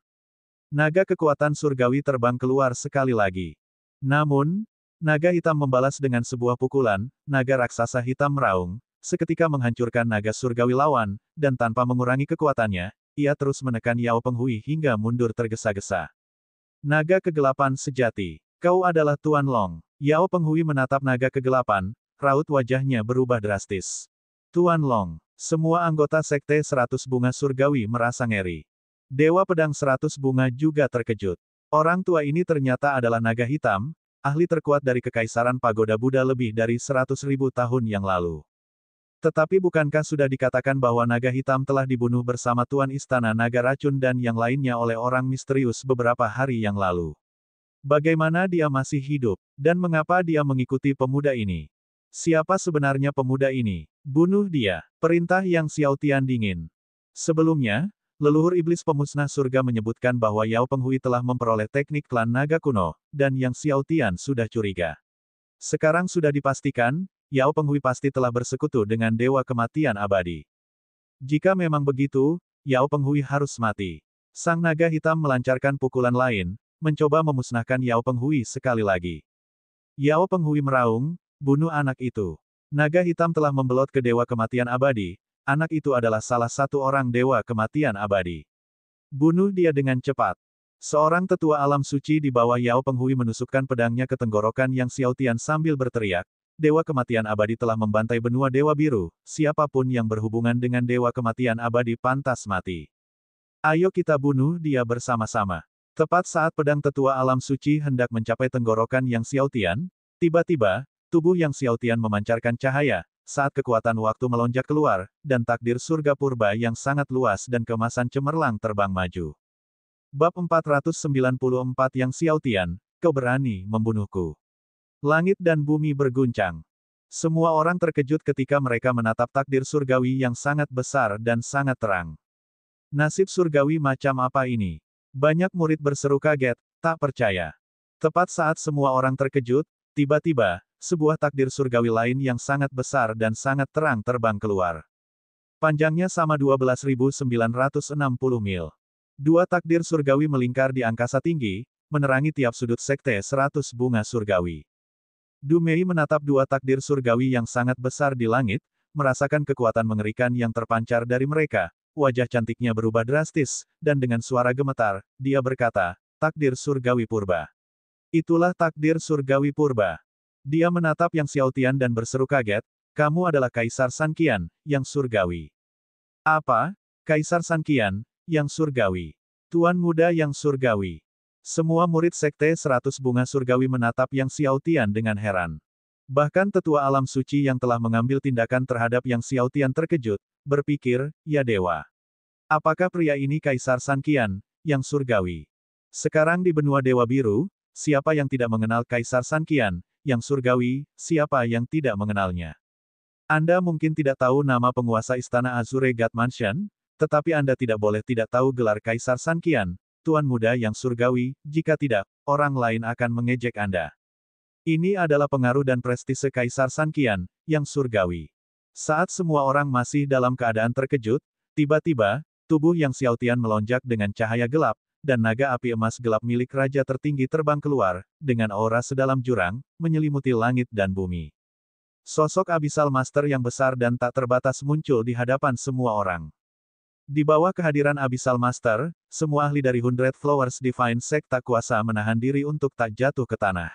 Naga kekuatan surgawi terbang keluar sekali lagi. Namun, naga hitam membalas dengan sebuah pukulan, naga raksasa hitam meraung, seketika menghancurkan naga surgawi lawan, dan tanpa mengurangi kekuatannya, ia terus menekan Yao Penghui hingga mundur tergesa-gesa. Naga kegelapan sejati. Kau adalah Tuan Long. Yao Penghui menatap naga kegelapan, raut wajahnya berubah drastis. Tuan Long. Semua anggota Sekte 100 Bunga Surgawi merasa ngeri. Dewa Pedang 100 Bunga juga terkejut. Orang tua ini ternyata adalah naga hitam, ahli terkuat dari Kekaisaran Pagoda Buddha lebih dari 100.000 tahun yang lalu. Tetapi bukankah sudah dikatakan bahwa naga hitam telah dibunuh bersama Tuan Istana Naga Racun dan yang lainnya oleh orang misterius beberapa hari yang lalu? Bagaimana dia masih hidup? Dan mengapa dia mengikuti pemuda ini? Siapa sebenarnya pemuda ini? Bunuh dia. Perintah Yang Xiaotian dingin. Sebelumnya, leluhur iblis pemusnah surga menyebutkan bahwa Yao Penghui telah memperoleh teknik klan naga kuno, dan Yang Xiaotian sudah curiga. Sekarang sudah dipastikan, Yao Penghui pasti telah bersekutu dengan Dewa Kematian Abadi. Jika memang begitu, Yao Penghui harus mati. Sang naga hitam melancarkan pukulan lain, mencoba memusnahkan Yao Penghui sekali lagi. Yao Penghui meraung, bunuh anak itu. Naga hitam telah membelot ke Dewa Kematian Abadi. Anak itu adalah salah satu orang Dewa Kematian Abadi. Bunuh dia dengan cepat. Seorang tetua alam suci di bawah Yao Penghui menusukkan pedangnya ke tenggorokan Yang Xiaotian sambil berteriak, Dewa Kematian Abadi telah membantai benua Dewa Biru, siapapun yang berhubungan dengan Dewa Kematian Abadi pantas mati. Ayo kita bunuh dia bersama-sama. Tepat saat pedang tetua alam suci hendak mencapai tenggorokan Yang Xiaotian, tiba-tiba, tubuh Yang Xiaotian memancarkan cahaya, saat kekuatan waktu melonjak keluar, dan takdir surga purba yang sangat luas dan kemasan cemerlang terbang maju. Bab 494 Yang Xiaotian, kau berani membunuhku. Langit dan bumi berguncang. Semua orang terkejut ketika mereka menatap takdir surgawi yang sangat besar dan sangat terang. Nasib surgawi macam apa ini? Banyak murid berseru kaget, tak percaya. Tepat saat semua orang terkejut, tiba-tiba, sebuah takdir surgawi lain yang sangat besar dan sangat terang terbang keluar. Panjangnya sama 12.960 mil. Dua takdir surgawi melingkar di angkasa tinggi, menerangi tiap sudut Sekte 100 Bunga Surgawi. Du Mei menatap dua takdir surgawi yang sangat besar di langit, merasakan kekuatan mengerikan yang terpancar dari mereka, wajah cantiknya berubah drastis, dan dengan suara gemetar, dia berkata, takdir surgawi purba. Itulah takdir surgawi purba. Dia menatap Yang Xiaotian dan berseru kaget, kamu adalah Kaisar Sanqian, yang surgawi. Apa? Kaisar Sanqian, yang surgawi. Tuan muda yang surgawi. Semua murid Sekte 100 Bunga Surgawi menatap Yang Xiaotian dengan heran. Bahkan tetua alam suci yang telah mengambil tindakan terhadap Yang Xiaotian terkejut, berpikir, ya dewa. Apakah pria ini Kaisar San Qian, yang surgawi? Sekarang di benua Dewa Biru, siapa yang tidak mengenal Kaisar San Qian, yang surgawi, siapa yang tidak mengenalnya? Anda mungkin tidak tahu nama penguasa istana Azure God Mansion, tetapi Anda tidak boleh tidak tahu gelar Kaisar San Qian, Tuan Muda yang surgawi, jika tidak, orang lain akan mengejek Anda. Ini adalah pengaruh dan prestise Kaisar San Qian, yang surgawi. Saat semua orang masih dalam keadaan terkejut, tiba-tiba, tubuh Yang Xiaotian melonjak dengan cahaya gelap, dan naga api emas gelap milik raja tertinggi terbang keluar, dengan aura sedalam jurang, menyelimuti langit dan bumi. Sosok Abyssal Master yang besar dan tak terbatas muncul di hadapan semua orang. Di bawah kehadiran Abyssal Master, semua ahli dari Hundred Flowers Divine Sect tak kuasa menahan diri untuk tak jatuh ke tanah.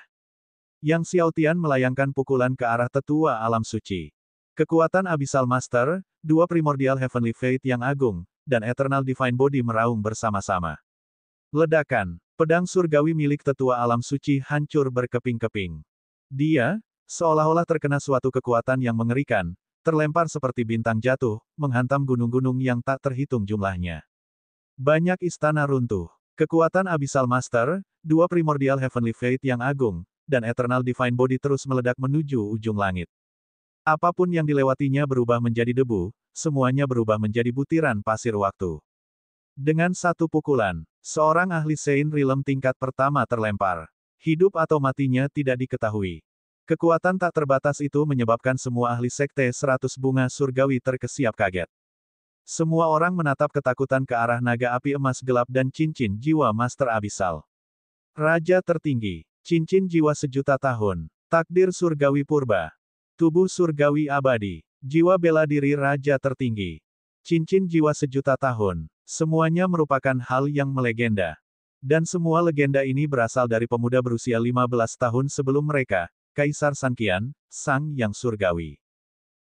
Yang Xiaotian melayangkan pukulan ke arah tetua alam suci. Kekuatan Abyssal Master, dua Primordial Heavenly Fate yang agung, dan Eternal Divine Body meraung bersama-sama. Ledakan, pedang surgawi milik tetua alam suci hancur berkeping-keping. Dia, seolah-olah terkena suatu kekuatan yang mengerikan, terlempar seperti bintang jatuh, menghantam gunung-gunung yang tak terhitung jumlahnya. Banyak istana runtuh. Kekuatan Abyssal Master, dua Primordial Heavenly Fate yang agung, dan Eternal Divine Body terus meledak menuju ujung langit. Apapun yang dilewatinya berubah menjadi debu, semuanya berubah menjadi butiran pasir waktu. Dengan satu pukulan, seorang ahli Sein Realm tingkat pertama terlempar. Hidup atau matinya tidak diketahui. Kekuatan tak terbatas itu menyebabkan semua ahli Sekte 100 Bunga Surgawi terkesiap kaget. Semua orang menatap ketakutan ke arah naga api emas gelap dan cincin jiwa Master Abyssal. Raja tertinggi, cincin jiwa sejuta tahun, takdir surgawi purba, tubuh surgawi abadi, jiwa bela diri raja tertinggi, cincin jiwa sejuta tahun, semuanya merupakan hal yang melegenda. Dan semua legenda ini berasal dari pemuda berusia 15 tahun sebelum mereka, Kaisar San Qian, Sang Yang Surgawi.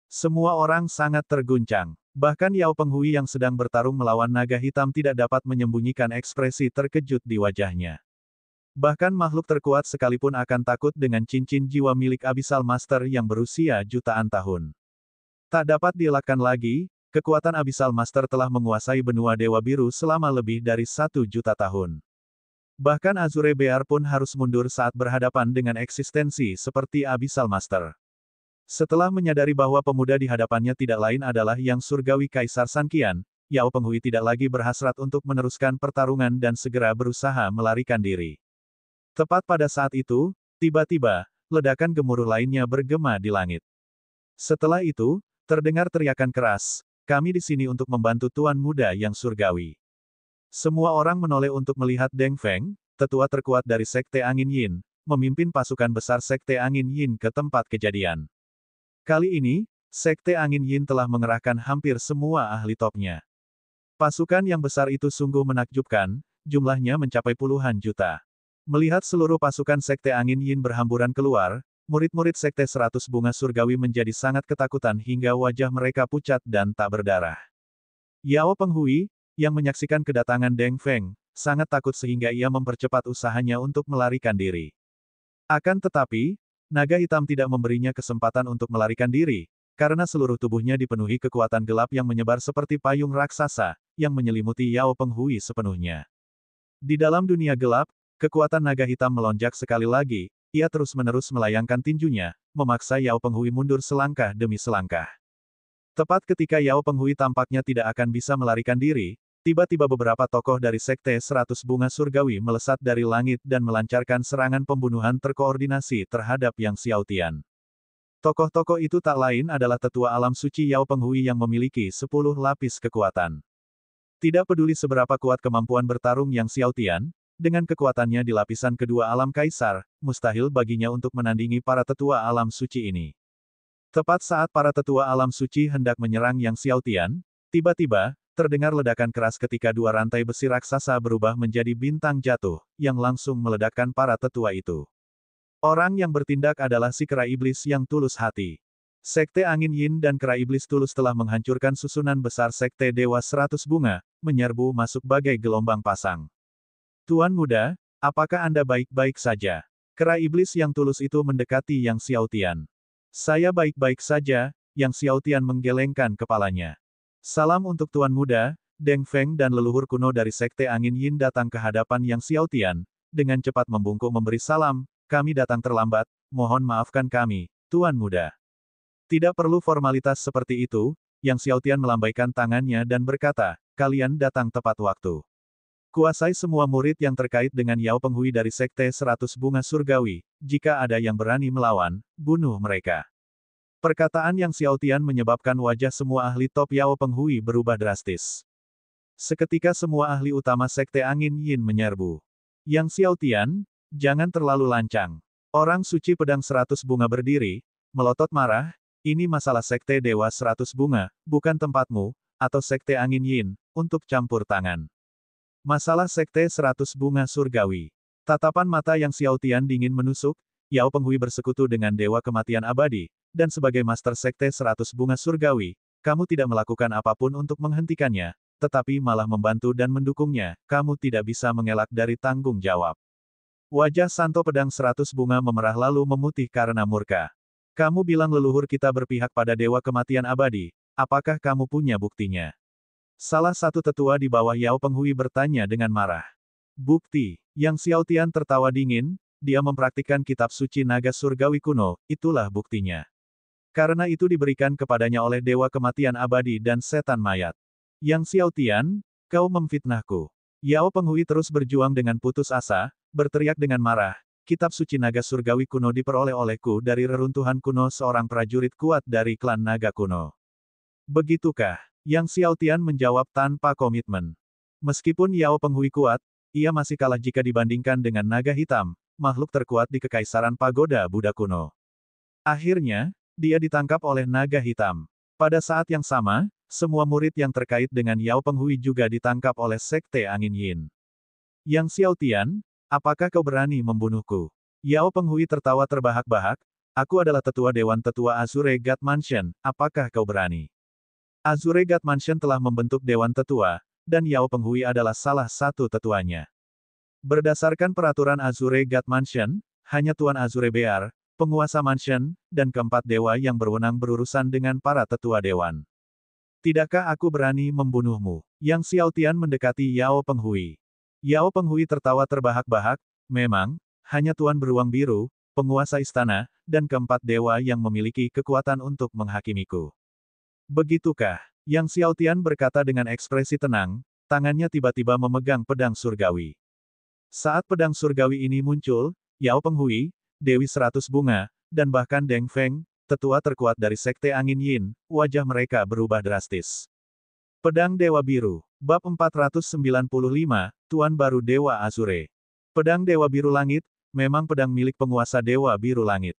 Semua orang sangat terguncang. Bahkan Yao Penghui yang sedang bertarung melawan naga hitam tidak dapat menyembunyikan ekspresi terkejut di wajahnya. Bahkan makhluk terkuat sekalipun akan takut dengan cincin jiwa milik Abyssal Master yang berusia jutaan tahun. Tak dapat dielakkan lagi, kekuatan Abyssal Master telah menguasai benua Dewa Biru selama lebih dari 1 juta tahun. Bahkan Azure Bear pun harus mundur saat berhadapan dengan eksistensi seperti Abyssal Master. Setelah menyadari bahwa pemuda di hadapannya tidak lain adalah Yang Surgawi Kaisar San Qian, Yao Penghui tidak lagi berhasrat untuk meneruskan pertarungan dan segera berusaha melarikan diri. Tepat pada saat itu, tiba-tiba, ledakan gemuruh lainnya bergema di langit. Setelah itu, terdengar teriakan keras, "Kami di sini untuk membantu Tuan Muda Yang Surgawi." Semua orang menoleh untuk melihat Deng Feng, tetua terkuat dari Sekte Angin Yin, memimpin pasukan besar Sekte Angin Yin ke tempat kejadian. Kali ini, Sekte Angin Yin telah mengerahkan hampir semua ahli topnya. Pasukan yang besar itu sungguh menakjubkan, jumlahnya mencapai puluhan juta. Melihat seluruh pasukan Sekte Angin Yin berhamburan keluar, murid-murid Sekte 100 Bunga Surgawi menjadi sangat ketakutan hingga wajah mereka pucat dan tak berdarah. Yao Penghui, yang menyaksikan kedatangan Deng Feng, sangat takut sehingga ia mempercepat usahanya untuk melarikan diri. Akan tetapi, naga hitam tidak memberinya kesempatan untuk melarikan diri, karena seluruh tubuhnya dipenuhi kekuatan gelap yang menyebar seperti payung raksasa, yang menyelimuti Yao Penghui sepenuhnya. Di dalam dunia gelap, kekuatan naga hitam melonjak sekali lagi, ia terus-menerus melayangkan tinjunya, memaksa Yao Penghui mundur selangkah demi selangkah. Tepat ketika Yao Penghui tampaknya tidak akan bisa melarikan diri, tiba-tiba beberapa tokoh dari Sekte 100 Bunga Surgawi melesat dari langit dan melancarkan serangan pembunuhan terkoordinasi terhadap Yang Xiaotian. Tokoh-tokoh itu tak lain adalah tetua alam suci Yao Penghui yang memiliki 10 lapis kekuatan. Tidak peduli seberapa kuat kemampuan bertarung Yang Xiaotian, dengan kekuatannya di lapisan kedua alam kaisar, mustahil baginya untuk menandingi para tetua alam suci ini. Tepat saat para tetua alam suci hendak menyerang Yang Xiaotian, tiba-tiba, terdengar ledakan keras ketika dua rantai besi raksasa berubah menjadi bintang jatuh, yang langsung meledakkan para tetua itu. Orang yang bertindak adalah si kera iblis yang tulus hati. Sekte Angin Yin dan kera iblis tulus telah menghancurkan susunan besar Sekte Dewa 100 Bunga, menyerbu masuk bagai gelombang pasang. Tuan Muda, Apakah Anda baik-baik saja? Kera iblis yang tulus itu mendekati Yang Xiaotian. Saya baik-baik saja, Yang Xiaotian menggelengkan kepalanya. Salam untuk Tuan Muda, Deng Feng dan leluhur kuno dari Sekte Angin Yin datang ke hadapan Yang Xiaotian, dengan cepat membungkuk memberi salam, kami datang terlambat, mohon maafkan kami, Tuan Muda. Tidak perlu formalitas seperti itu, Yang Xiaotian melambaikan tangannya dan berkata, kalian datang tepat waktu. Kuasai semua murid yang terkait dengan Yao Penghui dari Sekte 100 Bunga Surgawi, jika ada yang berani melawan, bunuh mereka. Perkataan Yang Xiaotian menyebabkan wajah semua ahli top Yao Penghui berubah drastis. Seketika semua ahli utama Sekte Angin Yin menyerbu. Yang Xiaotian, jangan terlalu lancang. Orang suci pedang 100 bunga berdiri, melotot marah, ini masalah Sekte Dewa 100 Bunga, bukan tempatmu, atau Sekte Angin Yin, untuk campur tangan. Masalah Sekte 100 Bunga Surgawi. Tatapan mata Yang Xiaotian dingin menusuk, Yao Penghui bersekutu dengan Dewa Kematian Abadi, dan sebagai Master Sekte 100 Bunga Surgawi, kamu tidak melakukan apapun untuk menghentikannya, tetapi malah membantu dan mendukungnya, kamu tidak bisa mengelak dari tanggung jawab. Wajah Santo Pedang 100 Bunga memerah lalu memutih karena murka. Kamu bilang leluhur kita berpihak pada Dewa Kematian Abadi, apakah kamu punya buktinya? Salah satu tetua di bawah Yao Penghui bertanya dengan marah. Bukti. Yang Xiaotian tertawa dingin, dia mempraktikkan kitab suci naga surgawi kuno, itulah buktinya. Karena itu diberikan kepadanya oleh Dewa Kematian Abadi dan Setan Mayat. Yang Xiaotian, kau memfitnahku. Yao Penghui terus berjuang dengan putus asa, berteriak dengan marah, kitab suci naga surgawi kuno diperoleh olehku dari reruntuhan kuno seorang prajurit kuat dari klan naga kuno. Begitukah? Yang Xiaotian menjawab tanpa komitmen. Meskipun Yao Penghui kuat, ia masih kalah jika dibandingkan dengan naga hitam, makhluk terkuat di Kekaisaran Pagoda Buddha kuno. Akhirnya, dia ditangkap oleh naga hitam. Pada saat yang sama, semua murid yang terkait dengan Yao Penghui juga ditangkap oleh Sekte Angin Yin. Yang Xiaotian, apakah kau berani membunuhku? Yao Penghui tertawa terbahak-bahak, aku adalah tetua Dewan Tetua Azure God Mansion, apakah kau berani? Azure God Mansion telah membentuk Dewan Tetua, dan Yao Penghui adalah salah satu tetuanya. Berdasarkan peraturan Azure God Mansion, hanya Tuan Azure Bear, penguasa mansion, dan keempat dewa yang berwenang berurusan dengan para tetua dewan. Tidakkah aku berani membunuhmu? Yang Xiaotian mendekati Yao Penghui. Yao Penghui tertawa terbahak-bahak, memang, hanya Tuan Beruang Biru, penguasa istana, dan keempat dewa yang memiliki kekuatan untuk menghakimiku. Begitukah? Yang Xiaotian berkata dengan ekspresi tenang, tangannya tiba-tiba memegang pedang surgawi. Saat pedang surgawi ini muncul, Yao Penghui, Dewi 100 Bunga, dan bahkan Deng Feng, tetua terkuat dari Sekte Angin Yin, wajah mereka berubah drastis. Pedang Dewa Biru. Bab 495, Tuan Baru Dewa Azure. Pedang Dewa Biru Langit, memang pedang milik penguasa Dewa Biru Langit.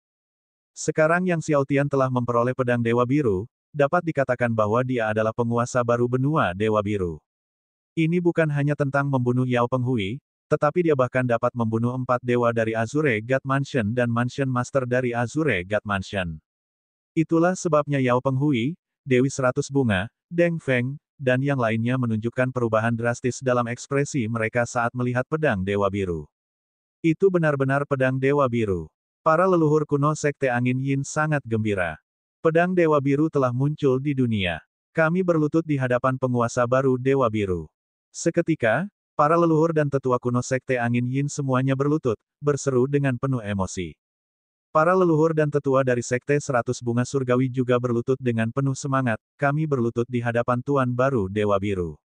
Sekarang Yang Xiaotian telah memperoleh pedang Dewa Biru, dapat dikatakan bahwa dia adalah penguasa baru benua Dewa Biru. Ini bukan hanya tentang membunuh Yao Penghui, tetapi dia bahkan dapat membunuh 4 dewa dari Azure God Mansion dan Mansion Master dari Azure God Mansion. Itulah sebabnya Yao Penghui, Dewi 100 Bunga, Deng Feng, dan yang lainnya menunjukkan perubahan drastis dalam ekspresi mereka saat melihat pedang Dewa Biru. Itu benar-benar pedang Dewa Biru. Para leluhur kuno Sekte Angin Yin sangat gembira. Pedang Dewa Biru telah muncul di dunia. Kami berlutut di hadapan penguasa baru Dewa Biru. Seketika, para leluhur dan tetua kuno Sekte Angin Yin semuanya berlutut, berseru dengan penuh emosi. Para leluhur dan tetua dari Sekte 100 Bunga Surgawi juga berlutut dengan penuh semangat, kami berlutut di hadapan Tuan Baru Dewa Biru.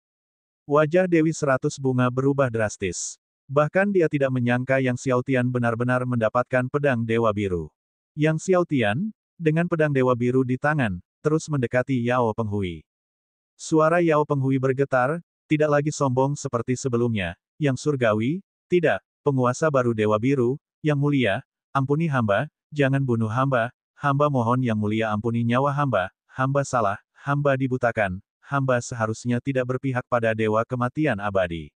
Wajah Dewi 100 Bunga berubah drastis. Bahkan dia tidak menyangka Yang Xiaotian benar-benar mendapatkan pedang Dewa Biru. Yang Xiaotian, dengan pedang Dewa Biru di tangan, terus mendekati Yao Penghui. Suara Yao Penghui bergetar, tidak lagi sombong seperti sebelumnya, Yang Surgawi, tidak, penguasa baru Dewa Biru, Yang Mulia, ampuni hamba, jangan bunuh hamba, hamba mohon Yang Mulia ampuni nyawa hamba salah, hamba dibutakan, hamba seharusnya tidak berpihak pada Dewa Kematian Abadi.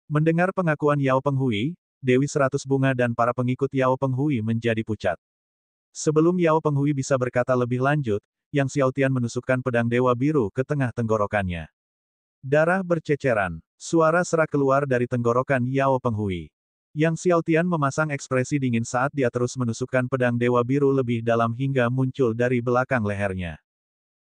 Mendengar pengakuan Yao Penghui, Dewi 100 Bunga dan para pengikut Yao Penghui menjadi pucat. Sebelum Yao Penghui bisa berkata lebih lanjut, Yang Xiaotian menusukkan pedang Dewa Biru ke tengah tenggorokannya. Darah berceceran. Suara serak keluar dari tenggorokan Yao Penghui. Yang Xiaotian memasang ekspresi dingin saat dia terus menusukkan pedang Dewa Biru lebih dalam hingga muncul dari belakang lehernya.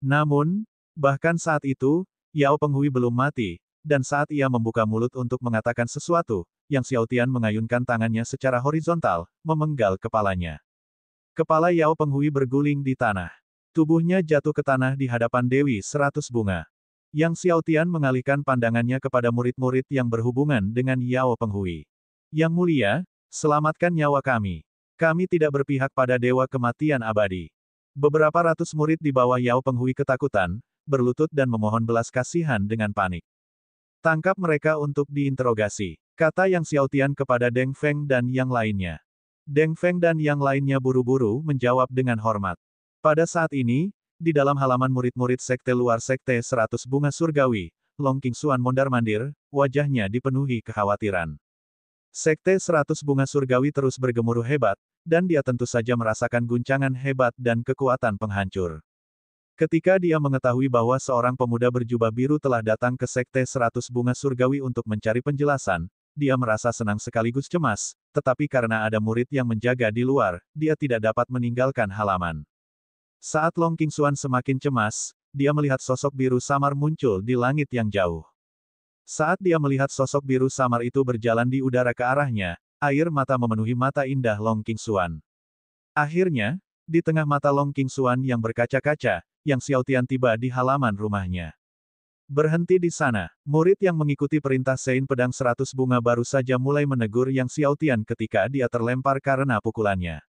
Namun, bahkan saat itu, Yao Penghui belum mati, dan saat ia membuka mulut untuk mengatakan sesuatu, Yang Xiaotian mengayunkan tangannya secara horizontal, memenggal kepalanya. Kepala Yao Penghui berguling di tanah. Tubuhnya jatuh ke tanah di hadapan Dewi 100 Bunga. Yang Xiaotian mengalihkan pandangannya kepada murid-murid yang berhubungan dengan Yao Penghui. Yang mulia, selamatkan nyawa kami. Kami tidak berpihak pada dewa kematian abadi. Beberapa ratus murid di bawah Yao Penghui ketakutan, berlutut dan memohon belas kasihan dengan panik. Tangkap mereka untuk diinterogasi, kata Yang Xiaotian kepada Deng Feng dan yang lainnya. Deng Feng dan yang lainnya buru-buru menjawab dengan hormat. Pada saat ini, di dalam halaman murid-murid sekte luar sekte 100 Bunga Surgawi, Long Qingxuan mondar-mandir, wajahnya dipenuhi kekhawatiran. Sekte 100 Bunga Surgawi terus bergemuruh hebat, dan dia tentu saja merasakan guncangan hebat dan kekuatan penghancur. Ketika dia mengetahui bahwa seorang pemuda berjubah biru telah datang ke Sekte 100 Bunga Surgawi untuk mencari penjelasan, dia merasa senang sekaligus cemas, tetapi karena ada murid yang menjaga di luar, dia tidak dapat meninggalkan halaman. Saat Long Qingxuan semakin cemas, dia melihat sosok biru samar muncul di langit yang jauh. Saat dia melihat sosok biru samar itu berjalan di udara ke arahnya, air mata memenuhi mata indah Long Qingxuan. Akhirnya, di tengah mata Long Qingxuan yang berkaca-kaca, Yang Xiaotian tiba di halaman rumahnya. Berhenti di sana, murid yang mengikuti perintah Sein Pedang 100 Bunga baru saja mulai menegur Yang Xiaotian ketika dia terlempar karena pukulannya.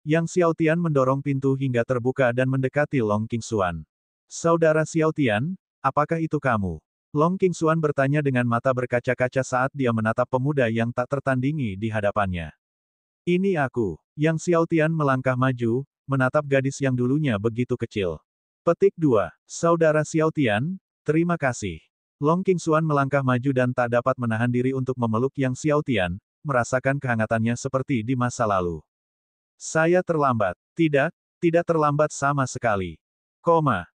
Yang Xiaotian mendorong pintu hingga terbuka dan mendekati Long Qingxuan. Saudara Xiaotian, apakah itu kamu? Long Qingxuan bertanya dengan mata berkaca-kaca saat dia menatap pemuda yang tak tertandingi di hadapannya. Ini aku. Yang Xiaotian melangkah maju, menatap gadis yang dulunya begitu kecil. Petik 2. Saudara Xiaotian, terima kasih. Long Qingxuan melangkah maju dan tak dapat menahan diri untuk memeluk Yang Xiaotian, merasakan kehangatannya seperti di masa lalu. Saya terlambat. Tidak, tidak terlambat sama sekali.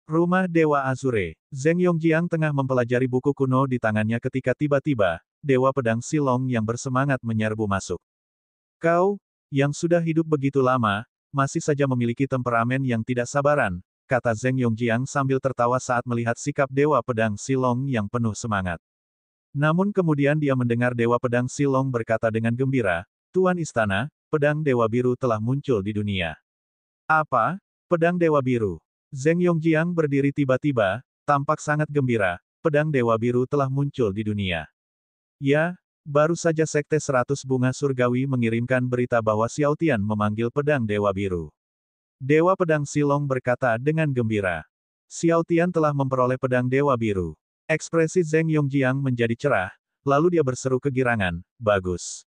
Rumah Dewa Azure. Zheng Yongjiang tengah mempelajari buku kuno di tangannya ketika tiba-tiba, Dewa Pedang Silong yang bersemangat menyerbu masuk. Kau, yang sudah hidup begitu lama, masih saja memiliki temperamen yang tidak sabaran, kata Zheng Yongjiang sambil tertawa saat melihat sikap Dewa Pedang Silong yang penuh semangat. Namun kemudian dia mendengar Dewa Pedang Silong berkata dengan gembira, Tuan Istana, Pedang Dewa Biru telah muncul di dunia. Apa? Pedang Dewa Biru? Zheng Yongjiang berdiri tiba-tiba, tampak sangat gembira, Pedang Dewa Biru telah muncul di dunia. Ya, baru saja Sekte 100 Bunga Surgawi mengirimkan berita bahwa Xiaotian memanggil Pedang Dewa Biru. Dewa Pedang Silong berkata dengan gembira. Xiaotian telah memperoleh Pedang Dewa Biru. Ekspresi Zheng Yongjiang menjadi cerah, lalu dia berseru kegirangan, bagus.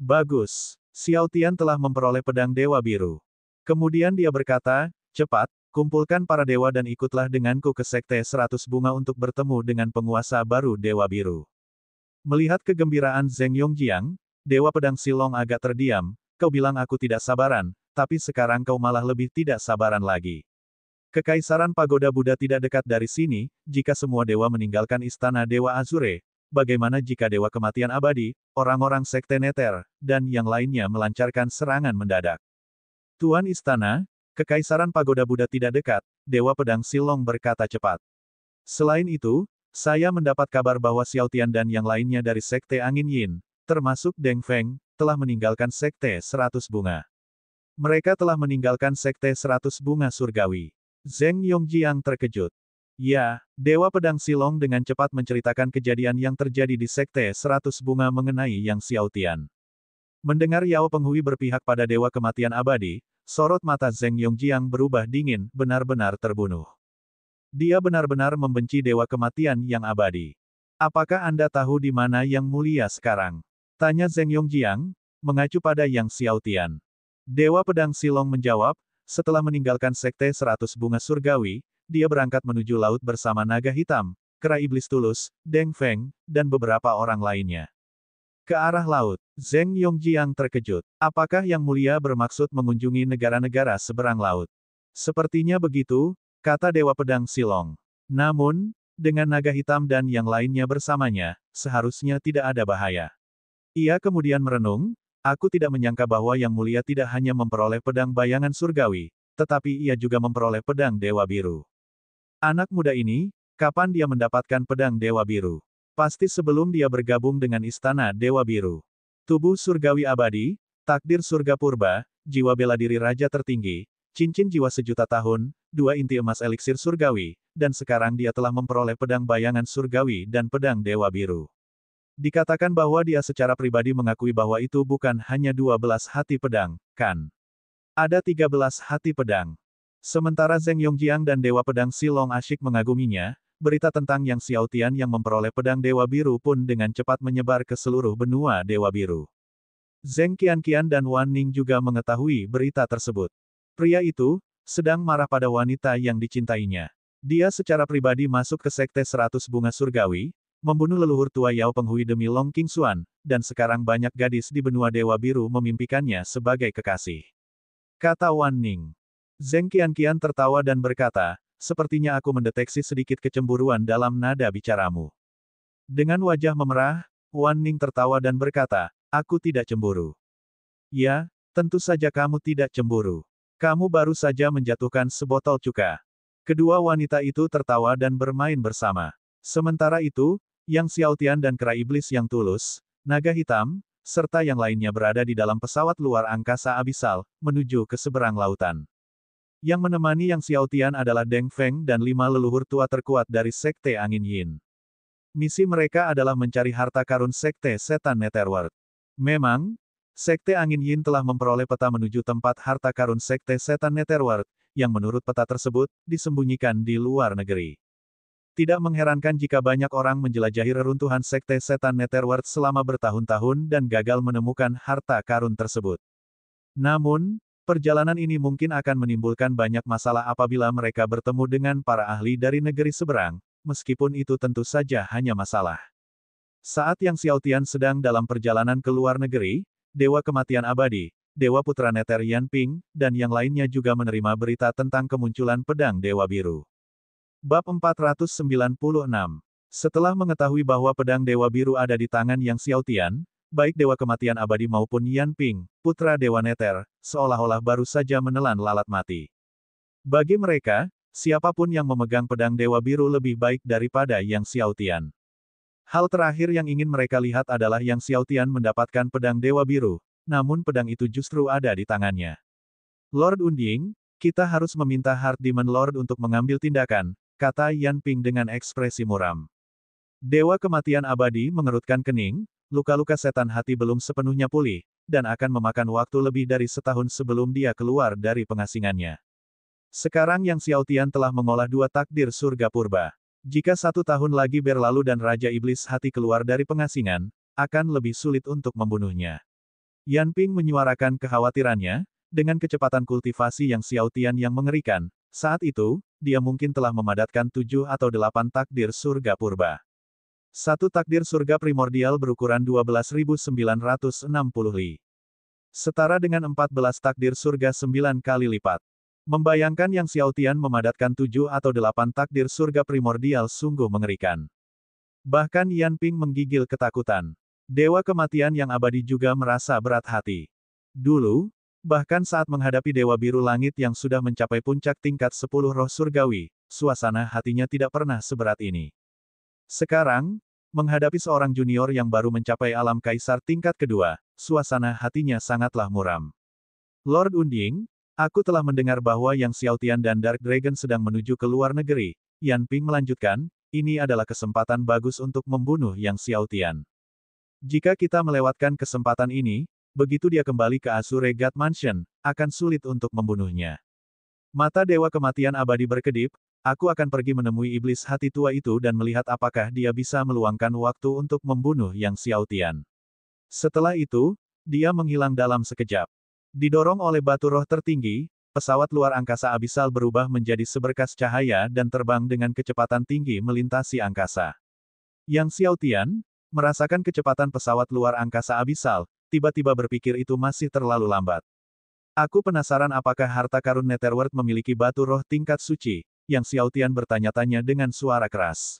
Bagus, Xiaotian telah memperoleh Pedang Dewa Biru. Kemudian dia berkata, cepat, kumpulkan para dewa dan ikutlah denganku ke Sekte 100 Bunga untuk bertemu dengan penguasa baru Dewa Biru. Melihat kegembiraan Zheng Yongjiang, Dewa Pedang Silong agak terdiam, kau bilang aku tidak sabaran, tapi sekarang kau malah lebih tidak sabaran lagi. Kekaisaran Pagoda Buddha tidak dekat dari sini, jika semua dewa meninggalkan istana Dewa Azure, bagaimana jika Dewa Kematian Abadi, orang-orang Sekte Nether, dan yang lainnya melancarkan serangan mendadak? Tuan Istana, Kekaisaran Pagoda Buddha tidak dekat, Dewa Pedang Silong berkata cepat. Selain itu, saya mendapat kabar bahwa Xiaotian dan yang lainnya dari Sekte Angin Yin, termasuk Deng Feng, telah meninggalkan Sekte 100 Bunga. Mereka telah meninggalkan Sekte 100 Bunga Surgawi. Zheng Yongjiang terkejut. Ya, Dewa Pedang Silong dengan cepat menceritakan kejadian yang terjadi di Sekte 100 Bunga mengenai Yang Xiaotian. Mendengar Yao Penghui berpihak pada Dewa Kematian Abadi, sorot mata Zheng Yongjiang berubah dingin, benar-benar terbunuh. Dia benar-benar membenci Dewa Kematian yang abadi. Apakah Anda tahu di mana Yang Mulia sekarang? Tanya Zheng Yongjiang, mengacu pada Yang Xiaotian. Dewa Pedang Silong menjawab, setelah meninggalkan Sekte 100 Bunga Surgawi, dia berangkat menuju laut bersama Naga Hitam, Kera Iblis Tulus, Deng Feng, dan beberapa orang lainnya. Ke arah laut, Zheng Yongjiang terkejut. Apakah Yang Mulia bermaksud mengunjungi negara-negara seberang laut? Sepertinya begitu, kata Dewa Pedang Silong. Namun, dengan Naga Hitam dan yang lainnya bersamanya, seharusnya tidak ada bahaya. Ia kemudian merenung, aku tidak menyangka bahwa Yang Mulia tidak hanya memperoleh pedang bayangan surgawi, tetapi ia juga memperoleh pedang Dewa Biru. Anak muda ini, kapan dia mendapatkan pedang Dewa Biru? Pasti sebelum dia bergabung dengan Istana Dewa Biru. Tubuh surgawi abadi, takdir surga purba, jiwa bela diri raja tertinggi, cincin jiwa sejuta tahun, 2 inti emas eliksir surgawi, dan sekarang dia telah memperoleh pedang bayangan surgawi dan pedang Dewa Biru. Dikatakan bahwa dia secara pribadi mengakui bahwa itu bukan hanya 12 hati pedang, kan? Ada 13 hati pedang. Sementara Zheng Yongjiang dan Dewa Pedang Silong asyik mengaguminya, berita tentang Yang Xiaotian yang memperoleh pedang Dewa Biru pun dengan cepat menyebar ke seluruh benua Dewa Biru. Zheng Qianqian dan Wan Ning juga mengetahui berita tersebut. Pria itu sedang marah pada wanita yang dicintainya. Dia secara pribadi masuk ke Sekte 100 Bunga Surgawi, membunuh leluhur tua Yao Penghui demi Long Qingxuan, dan sekarang banyak gadis di benua Dewa Biru memimpikannya sebagai kekasih. Kata Wan Ning. Zheng Qianqian tertawa dan berkata, sepertinya aku mendeteksi sedikit kecemburuan dalam nada bicaramu. Dengan wajah memerah, Wan Ning tertawa dan berkata, aku tidak cemburu. Ya, tentu saja kamu tidak cemburu. Kamu baru saja menjatuhkan sebotol cuka. Kedua wanita itu tertawa dan bermain bersama. Sementara itu, Yang Xiaotian dan kera iblis yang tulus, naga hitam, serta yang lainnya berada di dalam pesawat luar angkasa abisal, menuju ke seberang lautan. Yang menemani Yang Xiaotian adalah Deng Feng dan 5 leluhur tua terkuat dari Sekte Angin Yin. Misi mereka adalah mencari harta karun Sekte Setan Netherworld. Memang, Sekte Angin Yin telah memperoleh peta menuju tempat harta karun Sekte Setan Netherworld, yang menurut peta tersebut, disembunyikan di luar negeri. Tidak mengherankan jika banyak orang menjelajahi reruntuhan Sekte Setan Netherworld selama bertahun-tahun dan gagal menemukan harta karun tersebut. Namun, perjalanan ini mungkin akan menimbulkan banyak masalah apabila mereka bertemu dengan para ahli dari negeri seberang, meskipun itu tentu saja hanya masalah. Saat Yang Xiaotian sedang dalam perjalanan ke luar negeri, Dewa Kematian Abadi, Dewa Putra Nether Yan Ping, dan yang lainnya juga menerima berita tentang kemunculan pedang Dewa Biru. Bab 496. Setelah mengetahui bahwa pedang Dewa Biru ada di tangan Yang Xiaotian, baik Dewa Kematian Abadi maupun Yan Ping, putra Dewa Nether, seolah-olah baru saja menelan lalat mati. Bagi mereka, siapapun yang memegang pedang Dewa Biru lebih baik daripada Yang Xiaotian. Hal terakhir yang ingin mereka lihat adalah Yang Xiaotian mendapatkan pedang Dewa Biru, namun pedang itu justru ada di tangannya. Lord Unding, kita harus meminta Heart Demon Lord untuk mengambil tindakan, kata Yan Ping dengan ekspresi muram. Dewa Kematian Abadi mengerutkan kening, luka-luka setan hati belum sepenuhnya pulih, dan akan memakan waktu lebih dari setahun sebelum dia keluar dari pengasingannya. Sekarang Yang Xiaotian telah mengolah 2 takdir surga purba. Jika 1 tahun lagi berlalu dan Raja Iblis Hati keluar dari pengasingan, akan lebih sulit untuk membunuhnya. Yan Ping menyuarakan kekhawatirannya, dengan kecepatan kultivasi Yang Xiaotian yang mengerikan, saat itu, dia mungkin telah memadatkan 7 atau 8 takdir surga purba. 1 takdir surga primordial berukuran 12.960 li. Setara dengan 14 takdir surga 9 kali lipat. Membayangkan Yang Xiaotian memadatkan 7 atau 8 takdir surga primordial sungguh mengerikan. Bahkan Yan Ping menggigil ketakutan. Dewa Kematian yang abadi juga merasa berat hati. Dulu, bahkan saat menghadapi Dewa Biru Langit yang sudah mencapai puncak tingkat 10 roh surgawi, suasana hatinya tidak pernah seberat ini. Sekarang, menghadapi seorang junior yang baru mencapai alam kaisar tingkat kedua, suasana hatinya sangatlah muram. Lord Unding, aku telah mendengar bahwa Yang Xiaotian dan Dark Dragon sedang menuju ke luar negeri. Yan Ping melanjutkan, ini adalah kesempatan bagus untuk membunuh Yang Xiaotian. Jika kita melewatkan kesempatan ini, begitu dia kembali ke Azure God Mansion, akan sulit untuk membunuhnya. Mata Dewa Kematian Abadi berkedip, aku akan pergi menemui iblis hati tua itu dan melihat apakah dia bisa meluangkan waktu untuk membunuh Yang Xiaotian. Setelah itu, dia menghilang dalam sekejap. Didorong oleh batu roh tertinggi, pesawat luar angkasa abisal berubah menjadi seberkas cahaya dan terbang dengan kecepatan tinggi melintasi angkasa. Yang Xiaotian, merasakan kecepatan pesawat luar angkasa abisal, tiba-tiba berpikir itu masih terlalu lambat. Aku penasaran apakah harta karun Netherworld memiliki batu roh tingkat suci, Yang Xiaotian bertanya-tanya dengan suara keras.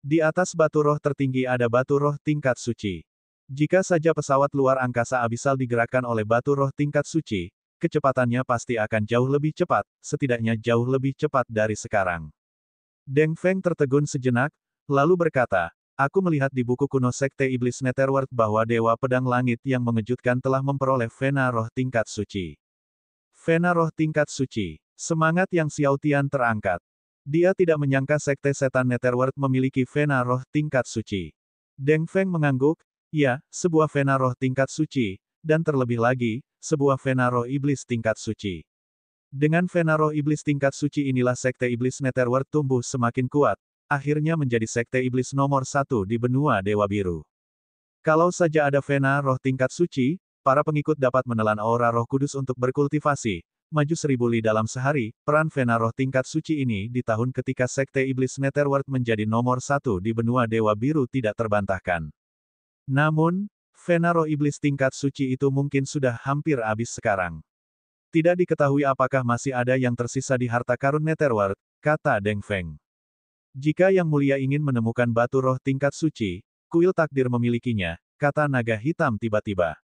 Di atas batu roh tertinggi ada batu roh tingkat suci. Jika saja pesawat luar angkasa abisal digerakkan oleh batu roh tingkat suci, kecepatannya pasti akan jauh lebih cepat, setidaknya jauh lebih cepat dari sekarang. Deng Feng tertegun sejenak, lalu berkata, aku melihat di buku kuno Sekte Iblis Netherworld bahwa Dewa Pedang Langit yang mengejutkan telah memperoleh Vena roh tingkat suci. Vena roh tingkat suci. Semangat yang Xiao Tian terangkat. Dia tidak menyangka Sekte Setan Netherworld memiliki Vena roh tingkat suci. Deng Feng mengangguk, ya, sebuah Vena roh tingkat suci, dan terlebih lagi, sebuah Vena roh iblis tingkat suci. Dengan Vena roh iblis tingkat suci inilah Sekte Iblis Netherworld tumbuh semakin kuat, akhirnya menjadi Sekte Iblis nomor 1 di benua Dewa Biru. Kalau saja ada Vena roh tingkat suci, para pengikut dapat menelan aura roh kudus untuk berkultivasi, maju 1000 li dalam sehari. Peran Vena roh tingkat suci ini di tahun ketika Sekte Iblis Netherworld menjadi nomor 1 di benua Dewa Biru tidak terbantahkan. Namun, Vena roh iblis tingkat suci itu mungkin sudah hampir habis sekarang. Tidak diketahui apakah masih ada yang tersisa di harta karun Netherworld, kata Deng Feng. Jika Yang Mulia ingin menemukan batu roh tingkat suci, kuil takdir memilikinya, kata naga hitam tiba-tiba.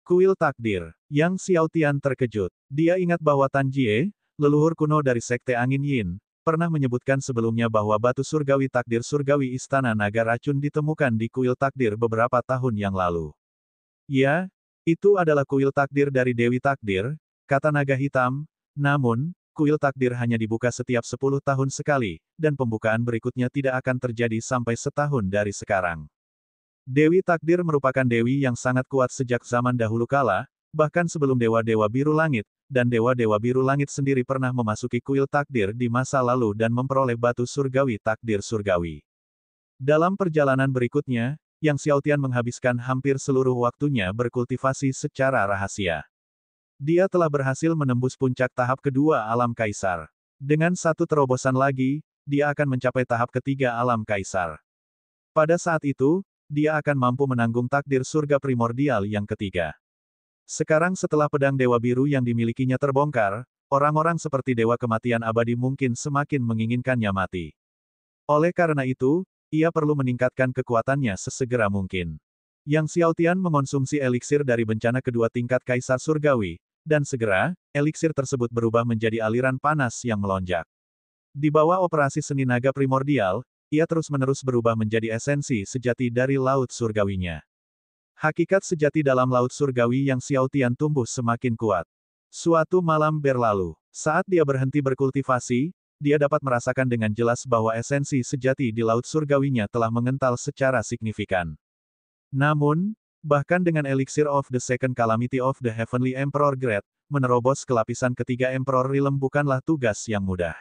Kuil takdir. Yang Xiao Tian terkejut. Dia ingat bahwa Tan Jie, leluhur kuno dari Sekte Angin Yin, pernah menyebutkan sebelumnya bahwa batu surgawi takdir surgawi Istana Naga Racun ditemukan di kuil takdir beberapa tahun yang lalu. Ya, itu adalah kuil takdir dari Dewi Takdir, kata naga hitam, namun, kuil takdir hanya dibuka setiap 10 tahun sekali, dan pembukaan berikutnya tidak akan terjadi sampai setahun dari sekarang. Dewi Takdir merupakan dewi yang sangat kuat sejak zaman dahulu kala, bahkan sebelum Dewa-Dewa Biru Langit, dan Dewa-Dewa Biru Langit sendiri pernah memasuki kuil takdir di masa lalu dan memperoleh batu surgawi takdir surgawi. Dalam perjalanan berikutnya, Yang Xiao Tian menghabiskan hampir seluruh waktunya berkultivasi secara rahasia. Dia telah berhasil menembus puncak tahap kedua alam kaisar. Dengan satu terobosan lagi, dia akan mencapai tahap ketiga alam kaisar. Pada saat itu, dia akan mampu menanggung takdir surga primordial yang ketiga. Sekarang setelah pedang Dewa Biru yang dimilikinya terbongkar, orang-orang seperti Dewa Kematian Abadi mungkin semakin menginginkannya mati. Oleh karena itu, ia perlu meningkatkan kekuatannya sesegera mungkin. Yang Xiao Tian mengonsumsi eliksir dari bencana kedua tingkat Kaisar Surgawi, dan segera, eliksir tersebut berubah menjadi aliran panas yang melonjak. Di bawah operasi seni naga primordial, ia terus-menerus berubah menjadi esensi sejati dari Laut Surgawinya. Hakikat sejati dalam Laut Surgawi yang Xiao Tian tumbuh semakin kuat. Suatu malam berlalu, saat dia berhenti berkultivasi, dia dapat merasakan dengan jelas bahwa esensi sejati di Laut Surgawinya telah mengental secara signifikan. Namun, bahkan dengan Elixir of the Second Calamity of the Heavenly Emperor Grade, menerobos ke lapisan ketiga Emperor Realm bukanlah tugas yang mudah.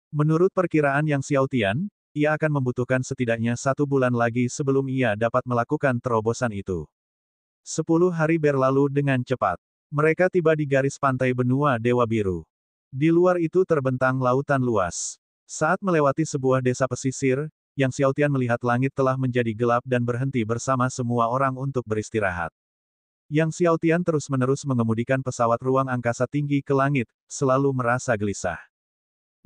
Menurut perkiraan Yang Xiao Tian, ia akan membutuhkan setidaknya 1 bulan lagi sebelum ia dapat melakukan terobosan itu. 10 hari berlalu dengan cepat. Mereka tiba di garis pantai benua Dewa Biru. Di luar itu terbentang lautan luas. Saat melewati sebuah desa pesisir, Yang Xiao Tian melihat langit telah menjadi gelap dan berhenti bersama semua orang untuk beristirahat. Yang Xiao Tian terus-menerus mengemudikan pesawat ruang angkasa tinggi ke langit, selalu merasa gelisah.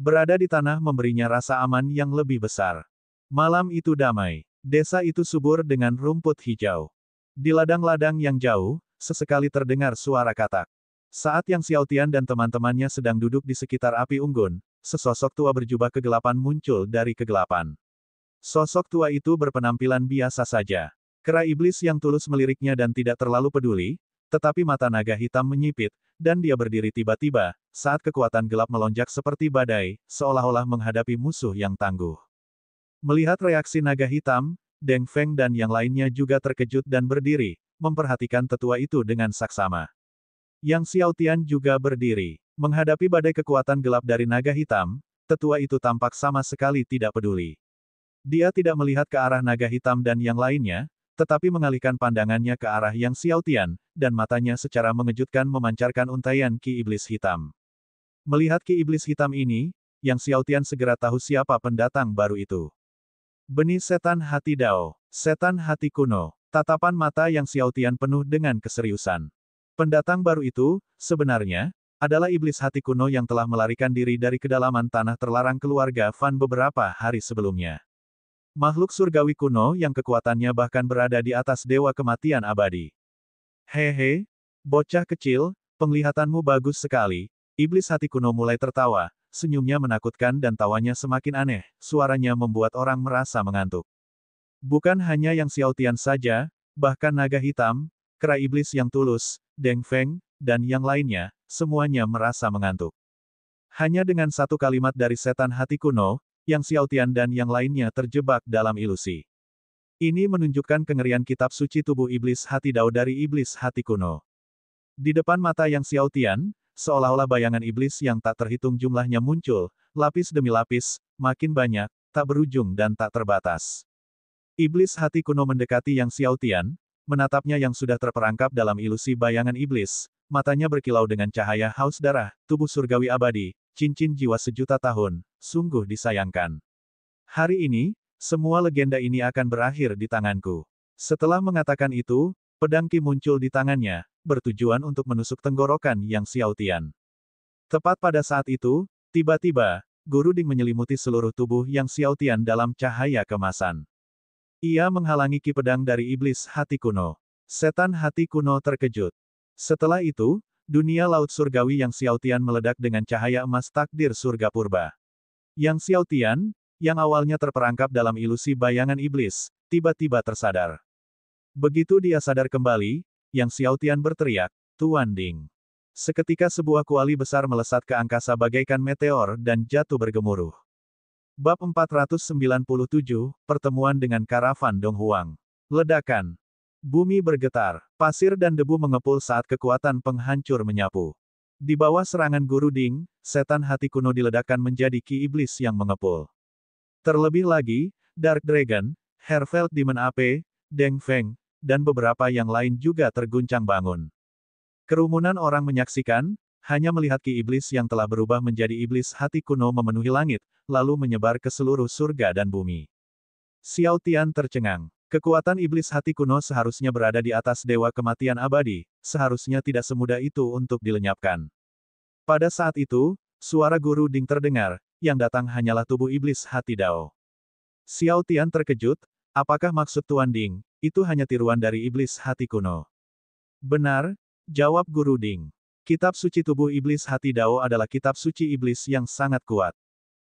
Berada di tanah memberinya rasa aman yang lebih besar. Malam itu damai. Desa itu subur dengan rumput hijau. Di ladang-ladang yang jauh, sesekali terdengar suara katak. Saat Yang Xiao Tian dan teman-temannya sedang duduk di sekitar api unggun, sesosok tua berjubah kegelapan muncul dari kegelapan. Sosok tua itu berpenampilan biasa saja. Kera iblis yang tulus meliriknya dan tidak terlalu peduli, tetapi mata naga hitam menyipit, dan dia berdiri tiba-tiba, saat kekuatan gelap melonjak seperti badai, seolah-olah menghadapi musuh yang tangguh. Melihat reaksi naga hitam, Deng Feng dan yang lainnya juga terkejut dan berdiri, memperhatikan tetua itu dengan saksama. Yang Xiao Tian juga berdiri. Menghadapi badai kekuatan gelap dari naga hitam, tetua itu tampak sama sekali tidak peduli. Dia tidak melihat ke arah naga hitam dan yang lainnya, tetapi mengalihkan pandangannya ke arah Yang Xiao Tian, dan matanya secara mengejutkan memancarkan untaian Ki Iblis Hitam. Melihat Ki Iblis Hitam ini, Yang Xiao Tian segera tahu siapa pendatang baru itu. Benih Setan Hati Dao, Setan Hati Kuno. Tatapan mata Yang Xiao Tian penuh dengan keseriusan. Pendatang baru itu, sebenarnya, adalah Iblis Hati Kuno yang telah melarikan diri dari kedalaman tanah terlarang keluarga Fan beberapa hari sebelumnya. Makhluk surgawi kuno yang kekuatannya bahkan berada di atas dewa kematian abadi. Hehe, bocah kecil, penglihatanmu bagus sekali. Iblis hati kuno mulai tertawa, senyumnya menakutkan dan tawanya semakin aneh, suaranya membuat orang merasa mengantuk. Bukan hanya Yang Xiaotian saja, bahkan naga hitam, kera iblis yang tulus, Deng Feng, dan yang lainnya, semuanya merasa mengantuk. Hanya dengan satu kalimat dari setan hati kuno, Yang Xiaotian dan yang lainnya terjebak dalam ilusi. Ini menunjukkan kengerian kitab suci tubuh iblis hati Dao dari iblis hati kuno. Di depan mata Yang Xiaotian, seolah-olah bayangan iblis yang tak terhitung jumlahnya muncul, lapis demi lapis, makin banyak, tak berujung dan tak terbatas. Iblis hati kuno mendekati Yang Xiaotian, menatapnya yang sudah terperangkap dalam ilusi bayangan iblis, matanya berkilau dengan cahaya haus darah, tubuh surgawi abadi, cincin jiwa sejuta tahun, sungguh disayangkan. Hari ini, semua legenda ini akan berakhir di tanganku. Setelah mengatakan itu, pedang Qi muncul di tangannya, bertujuan untuk menusuk tenggorokan Yang Xiaotian. Tepat pada saat itu, tiba-tiba, Guru Ding menyelimuti seluruh tubuh Yang Xiaotian dalam cahaya kemasan. Ia menghalangi Qi pedang dari iblis hati kuno. Setan hati kuno terkejut. Setelah itu, dunia laut surgawi Yang Xiaotian meledak dengan cahaya emas takdir surga purba. Yang Xiaotian, yang awalnya terperangkap dalam ilusi bayangan iblis, tiba-tiba tersadar. Begitu dia sadar kembali, Yang Xiaotian berteriak, "Tuan Ding." Seketika sebuah kuali besar melesat ke angkasa bagaikan meteor dan jatuh bergemuruh. Bab 497, Pertemuan dengan Karavan Dong Huang. Ledakan. Bumi bergetar, pasir dan debu mengepul saat kekuatan penghancur menyapu. Di bawah serangan Guru Ding, setan hati kuno diledakkan menjadi Qi iblis yang mengepul. Terlebih lagi, Dark Dragon, Herveld Demon AP, Deng Feng, dan beberapa yang lain juga terguncang bangun. Kerumunan orang menyaksikan, hanya melihat Qi iblis yang telah berubah menjadi iblis hati kuno memenuhi langit, lalu menyebar ke seluruh surga dan bumi. Xiaotian tercengang. Kekuatan iblis hati kuno seharusnya berada di atas dewa kematian abadi, seharusnya tidak semudah itu untuk dilenyapkan. Pada saat itu, suara Guru Ding terdengar, yang datang hanyalah tubuh iblis hati Dao. Xiaotian terkejut, apakah maksud Tuan Ding, itu hanya tiruan dari iblis hati kuno? Benar, jawab Guru Ding. Kitab suci tubuh iblis hati Dao adalah kitab suci iblis yang sangat kuat.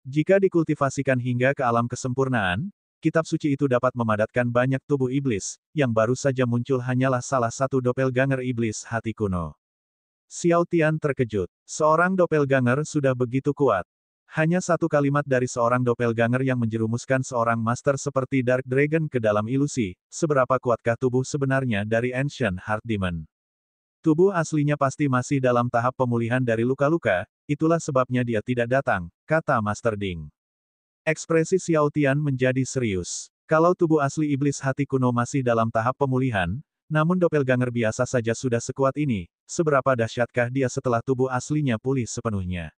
Jika dikultivasikan hingga ke alam kesempurnaan, kitab suci itu dapat memadatkan banyak tubuh iblis, yang baru saja muncul hanyalah salah satu doppelganger iblis hati kuno. Xiaotian terkejut. Seorang doppelganger sudah begitu kuat. Hanya satu kalimat dari seorang doppelganger yang menjerumuskan seorang master seperti Dark Dragon ke dalam ilusi, seberapa kuatkah tubuh sebenarnya dari Ancient Heart Demon? Tubuh aslinya pasti masih dalam tahap pemulihan dari luka-luka, itulah sebabnya dia tidak datang, kata Master Ding. Ekspresi Xiaotian menjadi serius. Kalau tubuh asli iblis hati kuno masih dalam tahap pemulihan, namun doppelganger biasa saja sudah sekuat ini, seberapa dahsyatkah dia setelah tubuh aslinya pulih sepenuhnya?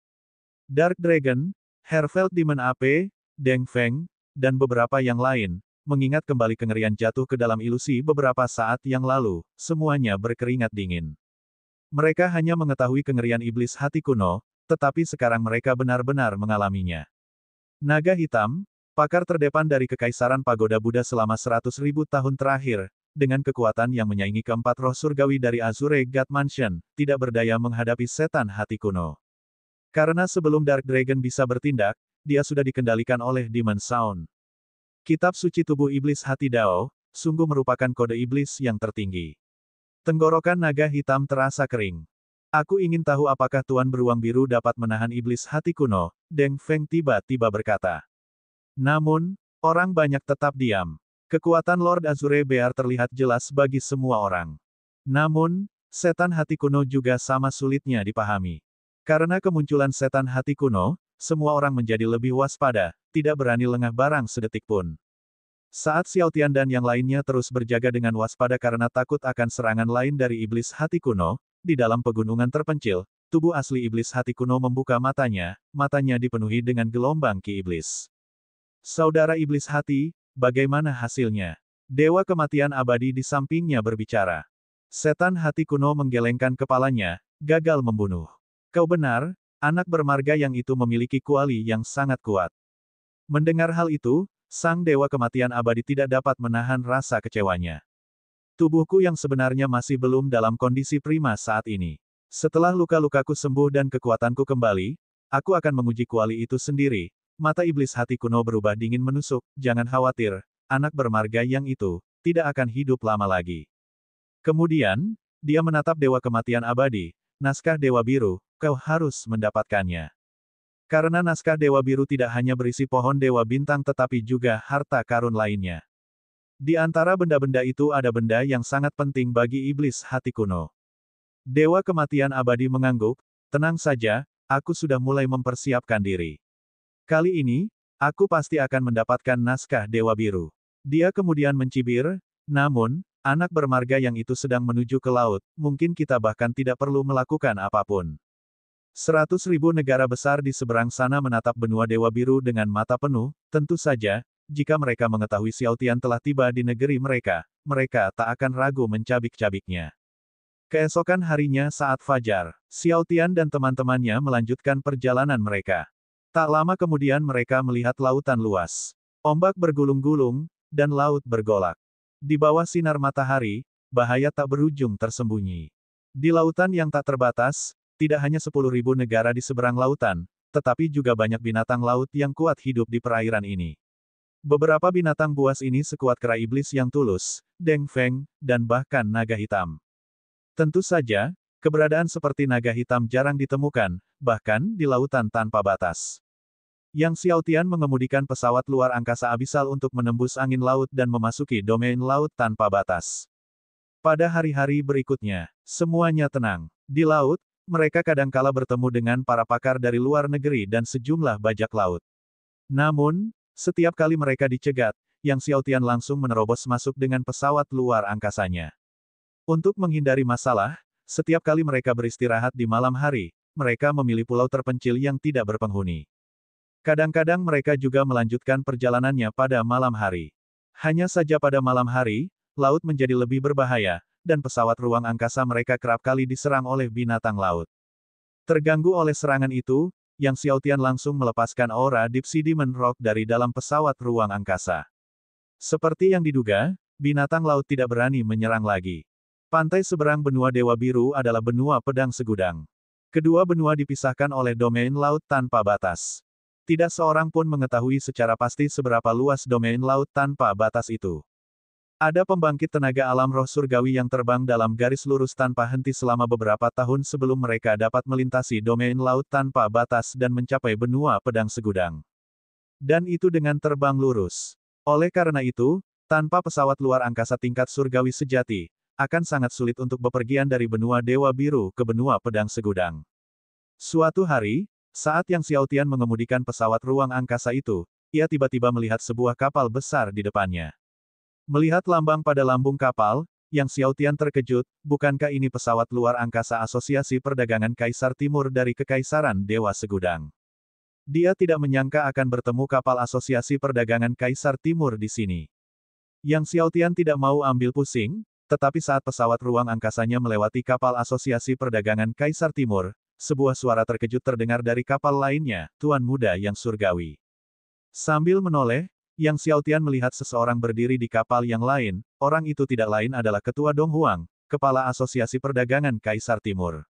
Dark Dragon, Herveld Demon AP, Deng Feng, dan beberapa yang lain, mengingat kembali kengerian jatuh ke dalam ilusi beberapa saat yang lalu, semuanya berkeringat dingin. Mereka hanya mengetahui kengerian iblis hati kuno, tetapi sekarang mereka benar-benar mengalaminya. Naga hitam, pakar terdepan dari Kekaisaran Pagoda Buddha selama 100.000 tahun terakhir, dengan kekuatan yang menyaingi keempat roh surgawi dari Azure God Mansion, tidak berdaya menghadapi setan hati kuno. Karena sebelum Dark Dragon bisa bertindak, dia sudah dikendalikan oleh Demon Sound. Kitab suci tubuh iblis hati Dao, sungguh merupakan kode iblis yang tertinggi. Tenggorokan naga hitam terasa kering. Aku ingin tahu apakah Tuan Beruang Biru dapat menahan iblis hati kuno, Deng Feng tiba-tiba berkata. Namun, orang banyak tetap diam. Kekuatan Lord Azure Bear terlihat jelas bagi semua orang. Namun, setan hati kuno juga sama sulitnya dipahami. Karena kemunculan setan hati kuno, semua orang menjadi lebih waspada, tidak berani lengah barang sedetik pun. Saat Xiaotian dan yang lainnya terus berjaga dengan waspada karena takut akan serangan lain dari iblis hati kuno, di dalam pegunungan terpencil, tubuh asli iblis hati kuno membuka matanya dipenuhi dengan gelombang Qi iblis. Saudara iblis hati, bagaimana hasilnya? Dewa kematian abadi di sampingnya berbicara. Setan hati kuno menggelengkan kepalanya, gagal membunuh. Kau benar, anak bermarga yang itu memiliki kuali yang sangat kuat. Mendengar hal itu, Sang Dewa Kematian Abadi tidak dapat menahan rasa kecewanya. Tubuhku yang sebenarnya masih belum dalam kondisi prima saat ini. Setelah luka-lukaku sembuh dan kekuatanku kembali, aku akan menguji kuali itu sendiri. Mata iblis hati kuno berubah dingin menusuk, jangan khawatir, anak bermarga yang itu, tidak akan hidup lama lagi. Kemudian, dia menatap Dewa Kematian Abadi, naskah Dewa Biru, kau harus mendapatkannya. Karena naskah Dewa Biru tidak hanya berisi pohon Dewa Bintang tetapi juga harta karun lainnya. Di antara benda-benda itu ada benda yang sangat penting bagi iblis hati kuno. Dewa Kematian Abadi mengangguk, tenang saja, aku sudah mulai mempersiapkan diri. Kali ini, aku pasti akan mendapatkan naskah Dewa Biru. Dia kemudian mencibir, namun, anak bermarga yang itu sedang menuju ke laut, mungkin kita bahkan tidak perlu melakukan apapun. 100.000 negara besar di seberang sana menatap benua Dewa Biru dengan mata penuh, tentu saja, jika mereka mengetahui Xiao Tian telah tiba di negeri mereka, mereka tak akan ragu mencabik-cabiknya. Keesokan harinya saat fajar, Xiao Tian dan teman-temannya melanjutkan perjalanan mereka. Tak lama kemudian mereka melihat lautan luas. Ombak bergulung-gulung, dan laut bergolak. Di bawah sinar matahari, bahaya tak berujung tersembunyi. Di lautan yang tak terbatas, tidak hanya 10.000 negara di seberang lautan, tetapi juga banyak binatang laut yang kuat hidup di perairan ini. Beberapa binatang buas ini sekuat kera iblis yang tulus, Deng Feng, dan bahkan naga hitam. Tentu saja, keberadaan seperti naga hitam jarang ditemukan, bahkan di lautan tanpa batas. Yang Xiao Tian mengemudikan pesawat luar angkasa abisal untuk menembus angin laut dan memasuki domain laut tanpa batas. Pada hari-hari berikutnya, semuanya tenang. Di laut, mereka kadangkala bertemu dengan para pakar dari luar negeri dan sejumlah bajak laut. Namun, setiap kali mereka dicegat, Yang Xiao Tian langsung menerobos masuk dengan pesawat luar angkasanya. Untuk menghindari masalah, setiap kali mereka beristirahat di malam hari, mereka memilih pulau terpencil yang tidak berpenghuni. Kadang-kadang mereka juga melanjutkan perjalanannya pada malam hari. Hanya saja pada malam hari, laut menjadi lebih berbahaya, dan pesawat ruang angkasa mereka kerap kali diserang oleh binatang laut. Terganggu oleh serangan itu, Yang Xiao Tian langsung melepaskan aura Deep Sea Demon Rock dari dalam pesawat ruang angkasa. Seperti yang diduga, binatang laut tidak berani menyerang lagi. Pantai seberang benua Dewa Biru adalah benua Pedang Segudang. Kedua benua dipisahkan oleh domain laut tanpa batas. Tidak seorang pun mengetahui secara pasti seberapa luas domain laut tanpa batas itu. Ada pembangkit tenaga alam roh surgawi yang terbang dalam garis lurus tanpa henti selama beberapa tahun sebelum mereka dapat melintasi domain laut tanpa batas dan mencapai benua Pedang Segudang. Dan itu dengan terbang lurus. Oleh karena itu, tanpa pesawat luar angkasa tingkat surgawi sejati, akan sangat sulit untuk bepergian dari benua Dewa Biru ke benua Pedang Segudang. Suatu hari, saat Yang Xiao Tian mengemudikan pesawat ruang angkasa itu, ia tiba-tiba melihat sebuah kapal besar di depannya. Melihat lambang pada lambung kapal, Yang Xiao Tian terkejut, bukankah ini pesawat luar angkasa Asosiasi Perdagangan Kaisar Timur dari Kekaisaran Dewa Segudang? Dia tidak menyangka akan bertemu kapal Asosiasi Perdagangan Kaisar Timur di sini. Yang Xiao Tian tidak mau ambil pusing, tetapi saat pesawat ruang angkasanya melewati kapal Asosiasi Perdagangan Kaisar Timur, sebuah suara terkejut terdengar dari kapal lainnya, Tuan Muda yang surgawi. Sambil menoleh, Yang Xiao Tian melihat seseorang berdiri di kapal yang lain, orang itu tidak lain adalah Ketua Dong Huang, Kepala Asosiasi Perdagangan Kaisar Timur.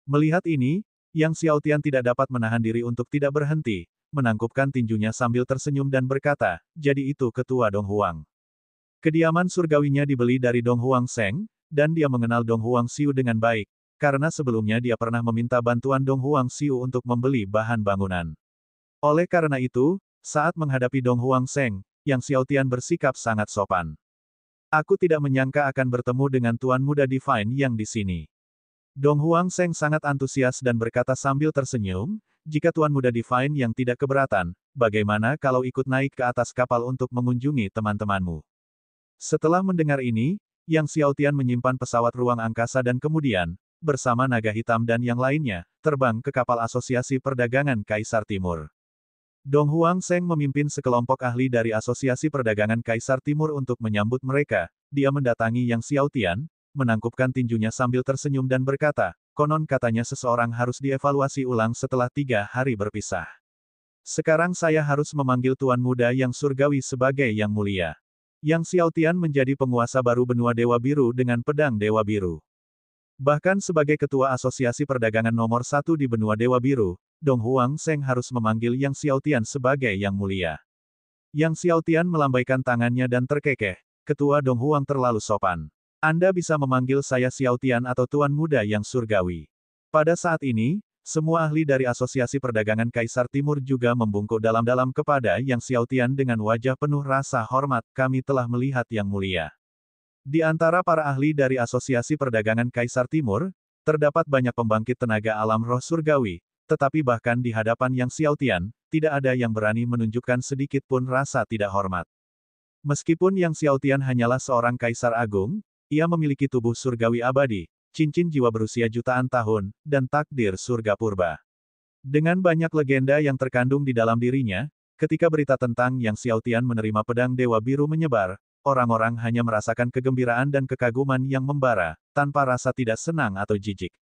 Melihat ini, Yang Xiao Tian tidak dapat menahan diri untuk tidak berhenti, menangkupkan tinjunya sambil tersenyum dan berkata, jadi itu Ketua Dong Huang. Kediaman surgawinya dibeli dari Dong Huang Seng, dan dia mengenal Dong Huang Xiu dengan baik, karena sebelumnya dia pernah meminta bantuan Dong Huang Xiu untuk membeli bahan bangunan. Oleh karena itu, saat menghadapi Dong Huang Seng, Yang Xiao Tian bersikap sangat sopan. Aku tidak menyangka akan bertemu dengan Tuan Muda Divine yang di sini. Dong Huang Seng sangat antusias dan berkata sambil tersenyum, jika Tuan Muda Divine yang tidak keberatan, bagaimana kalau ikut naik ke atas kapal untuk mengunjungi teman-temanmu? Setelah mendengar ini, Yang Xiao Tian menyimpan pesawat ruang angkasa dan kemudian, bersama naga hitam dan yang lainnya, terbang ke kapal Asosiasi Perdagangan Kaisar Timur. Dong Huang Seng memimpin sekelompok ahli dari Asosiasi Perdagangan Kaisar Timur untuk menyambut mereka. Dia mendatangi Yang Xiao Tian, menangkupkan tinjunya sambil tersenyum dan berkata, konon katanya seseorang harus dievaluasi ulang setelah 3 hari berpisah. Sekarang saya harus memanggil Tuan Muda yang Surgawi sebagai Yang Mulia. Yang Xiaotian menjadi penguasa baru benua Dewa Biru dengan pedang Dewa Biru. Bahkan sebagai Ketua Asosiasi Perdagangan nomor 1 di benua Dewa Biru, Dong Huang Seng harus memanggil Yang Xiaotian sebagai Yang Mulia. Yang Xiaotian melambaikan tangannya dan terkekeh, Ketua Dong Huang terlalu sopan. Anda bisa memanggil saya Xiaotian atau Tuan Muda yang Surgawi. Pada saat ini, semua ahli dari Asosiasi Perdagangan Kaisar Timur juga membungkuk dalam-dalam kepada Yang Xiaotian dengan wajah penuh rasa hormat. Kami telah melihat Yang Mulia. Di antara para ahli dari Asosiasi Perdagangan Kaisar Timur, terdapat banyak pembangkit tenaga alam roh surgawi, tetapi bahkan di hadapan Yang Xiaotian, tidak ada yang berani menunjukkan sedikit pun rasa tidak hormat. Meskipun Yang Xiaotian hanyalah seorang kaisar agung, ia memiliki tubuh surgawi abadi, cincin jiwa berusia jutaan tahun, dan takdir surga purba. Dengan banyak legenda yang terkandung di dalam dirinya, ketika berita tentang Yang Xiaotian menerima pedang Dewa Biru menyebar, orang-orang hanya merasakan kegembiraan dan kekaguman yang membara, tanpa rasa tidak senang atau jijik.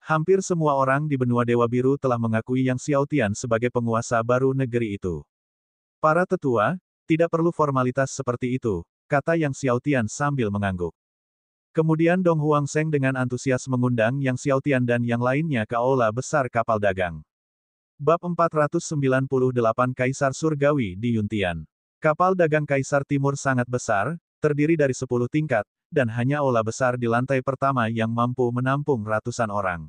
Hampir semua orang di benua Dewa Biru telah mengakui Yang Xiaotian sebagai penguasa baru negeri itu. Para tetua, tidak perlu formalitas seperti itu, kata Yang Xiaotian sambil mengangguk. Kemudian Dong Huang Seng dengan antusias mengundang Yang Xiaotian dan yang lainnya ke aula besar kapal dagang. Bab 498 Kaisar Surgawi di Yuntian. Kapal dagang Kaisar Timur sangat besar, terdiri dari 10 tingkat, dan hanya aula besar di lantai pertama yang mampu menampung ratusan orang.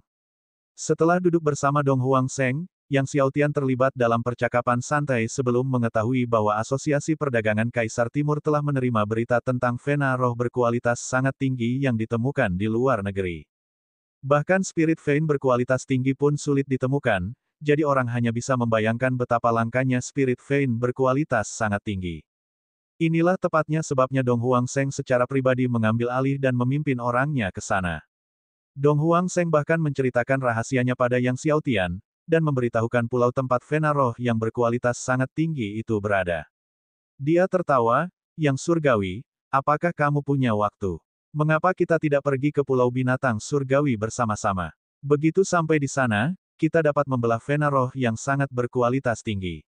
Setelah duduk bersama Dong Huang Seng, Yang Xiaotian terlibat dalam percakapan santai sebelum mengetahui bahwa Asosiasi Perdagangan Kaisar Timur telah menerima berita tentang vena roh berkualitas sangat tinggi yang ditemukan di luar negeri. Bahkan spirit vein berkualitas tinggi pun sulit ditemukan, jadi orang hanya bisa membayangkan betapa langkanya spirit vein berkualitas sangat tinggi. Inilah tepatnya sebabnya Dong Huang Seng secara pribadi mengambil alih dan memimpin orangnya ke sana. Dong Huang Seng bahkan menceritakan rahasianya pada Yang Xiaotian, dan memberitahukan pulau tempat vena roh yang berkualitas sangat tinggi itu berada. Dia tertawa, Yang Surgawi, apakah kamu punya waktu? Mengapa kita tidak pergi ke Pulau Binatang Surgawi bersama-sama? Begitu sampai di sana, kita dapat membelah vena roh yang sangat berkualitas tinggi.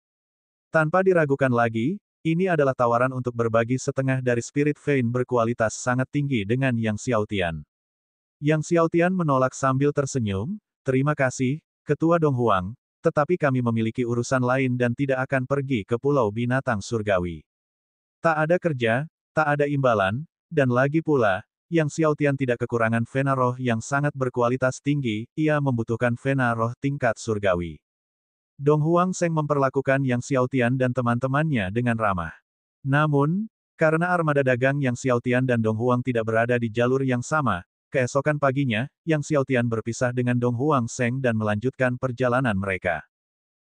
Tanpa diragukan lagi, ini adalah tawaran untuk berbagi setengah dari spirit vein berkualitas sangat tinggi dengan Yang Xiaotian. Yang Xiaotian menolak sambil tersenyum, terima kasih, Ketua Dong Huang, tetapi kami memiliki urusan lain dan tidak akan pergi ke Pulau Binatang Surgawi. Tak ada kerja, tak ada imbalan, dan lagi pula, Yang Xiaotian tidak kekurangan vena roh yang sangat berkualitas tinggi, ia membutuhkan vena roh tingkat surgawi. Dong Huang Seng memperlakukan Yang Xiaotian dan teman-temannya dengan ramah. Namun, karena armada dagang Yang Xiaotian dan Dong Huang tidak berada di jalur yang sama, keesokan paginya, Yang Xiaotian berpisah dengan Dong Huang Seng dan melanjutkan perjalanan mereka.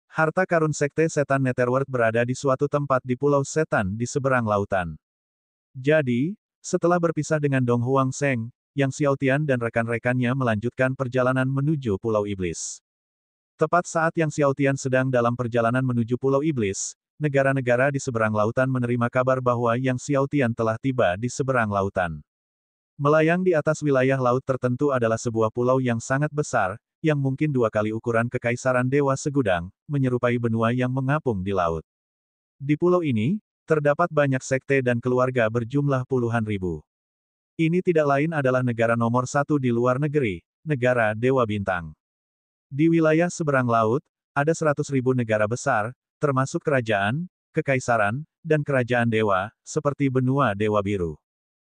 Harta karun Sekte Setan Netherworld berada di suatu tempat di Pulau Setan di seberang lautan. Jadi, setelah berpisah dengan Dong Huang Seng, Yang Xiaotian dan rekan-rekannya melanjutkan perjalanan menuju Pulau Iblis. Tepat saat Yang Xiaotian sedang dalam perjalanan menuju Pulau Iblis, negara-negara di seberang lautan menerima kabar bahwa Yang Xiaotian telah tiba di seberang lautan. Melayang di atas wilayah laut tertentu adalah sebuah pulau yang sangat besar, yang mungkin 2 kali ukuran Kekaisaran Dewa Segudang, menyerupai benua yang mengapung di laut. Di pulau ini, terdapat banyak sekte dan keluarga berjumlah puluhan ribu. Ini tidak lain adalah negara nomor 1 di luar negeri, negara Dewa Bintang. Di wilayah seberang laut, ada 100.000 negara besar, termasuk kerajaan, kekaisaran, dan kerajaan dewa, seperti benua Dewa Biru.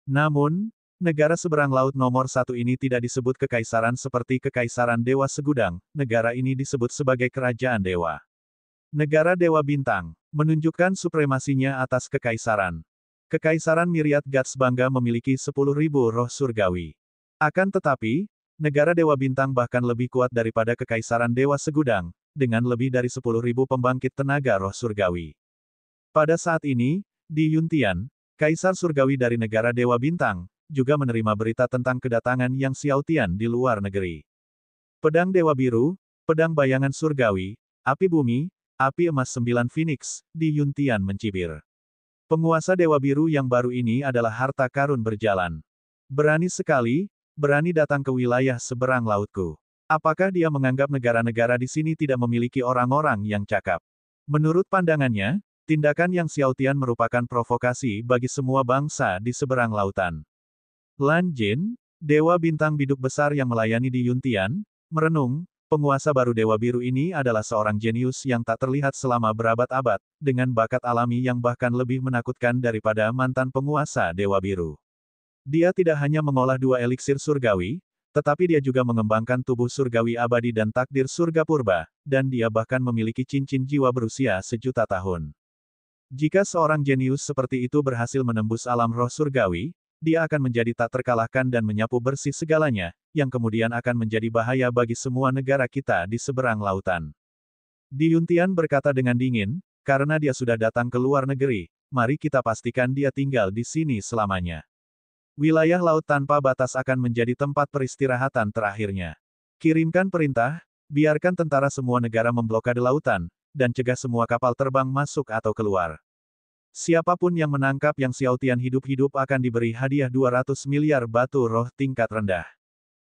Namun, negara seberang laut nomor 1 ini tidak disebut kekaisaran seperti Kekaisaran Dewa Segudang, negara ini disebut sebagai Kerajaan Dewa. Negara Dewa Bintang, menunjukkan supremasinya atas kekaisaran. Kekaisaran Myriad Gods bangga memiliki 10.000 roh surgawi. Akan tetapi, negara Dewa Bintang bahkan lebih kuat daripada Kekaisaran Dewa Segudang, dengan lebih dari 10.000 pembangkit tenaga roh surgawi. Pada saat ini, di Yuntian, Kaisar Surgawi dari negara Dewa Bintang, juga menerima berita tentang kedatangan Yang Xiaotian di luar negeri. Pedang Dewa Biru, pedang bayangan surgawi, api bumi, api emas 9 Phoenix, di Yuntian mencibir. Penguasa Dewa Biru yang baru ini adalah harta karun berjalan. Berani sekali, berani datang ke wilayah seberang lautku. Apakah dia menganggap negara-negara di sini tidak memiliki orang-orang yang cakap? Menurut pandangannya, tindakan Yang Xiaotian merupakan provokasi bagi semua bangsa di seberang lautan. Lan Jin, Dewa Bintang Biduk Besar yang melayani di Yuntian, merenung, penguasa baru Dewa Biru ini adalah seorang jenius yang tak terlihat selama berabad-abad, dengan bakat alami yang bahkan lebih menakutkan daripada mantan penguasa Dewa Biru. Dia tidak hanya mengolah 2 eliksir surgawi, tetapi dia juga mengembangkan tubuh surgawi abadi dan takdir surga purba, dan dia bahkan memiliki cincin jiwa berusia sejuta tahun. Jika seorang jenius seperti itu berhasil menembus alam roh surgawi, dia akan menjadi tak terkalahkan dan menyapu bersih segalanya, yang kemudian akan menjadi bahaya bagi semua negara kita di seberang lautan. Di Yuntian berkata dengan dingin, karena dia sudah datang ke luar negeri, mari kita pastikan dia tinggal di sini selamanya. Wilayah laut tanpa batas akan menjadi tempat peristirahatan terakhirnya. Kirimkan perintah, biarkan tentara semua negara memblokade lautan, dan cegah semua kapal terbang masuk atau keluar. Siapapun yang menangkap Yang Xiaotian hidup-hidup akan diberi hadiah 200 miliar batu roh tingkat rendah.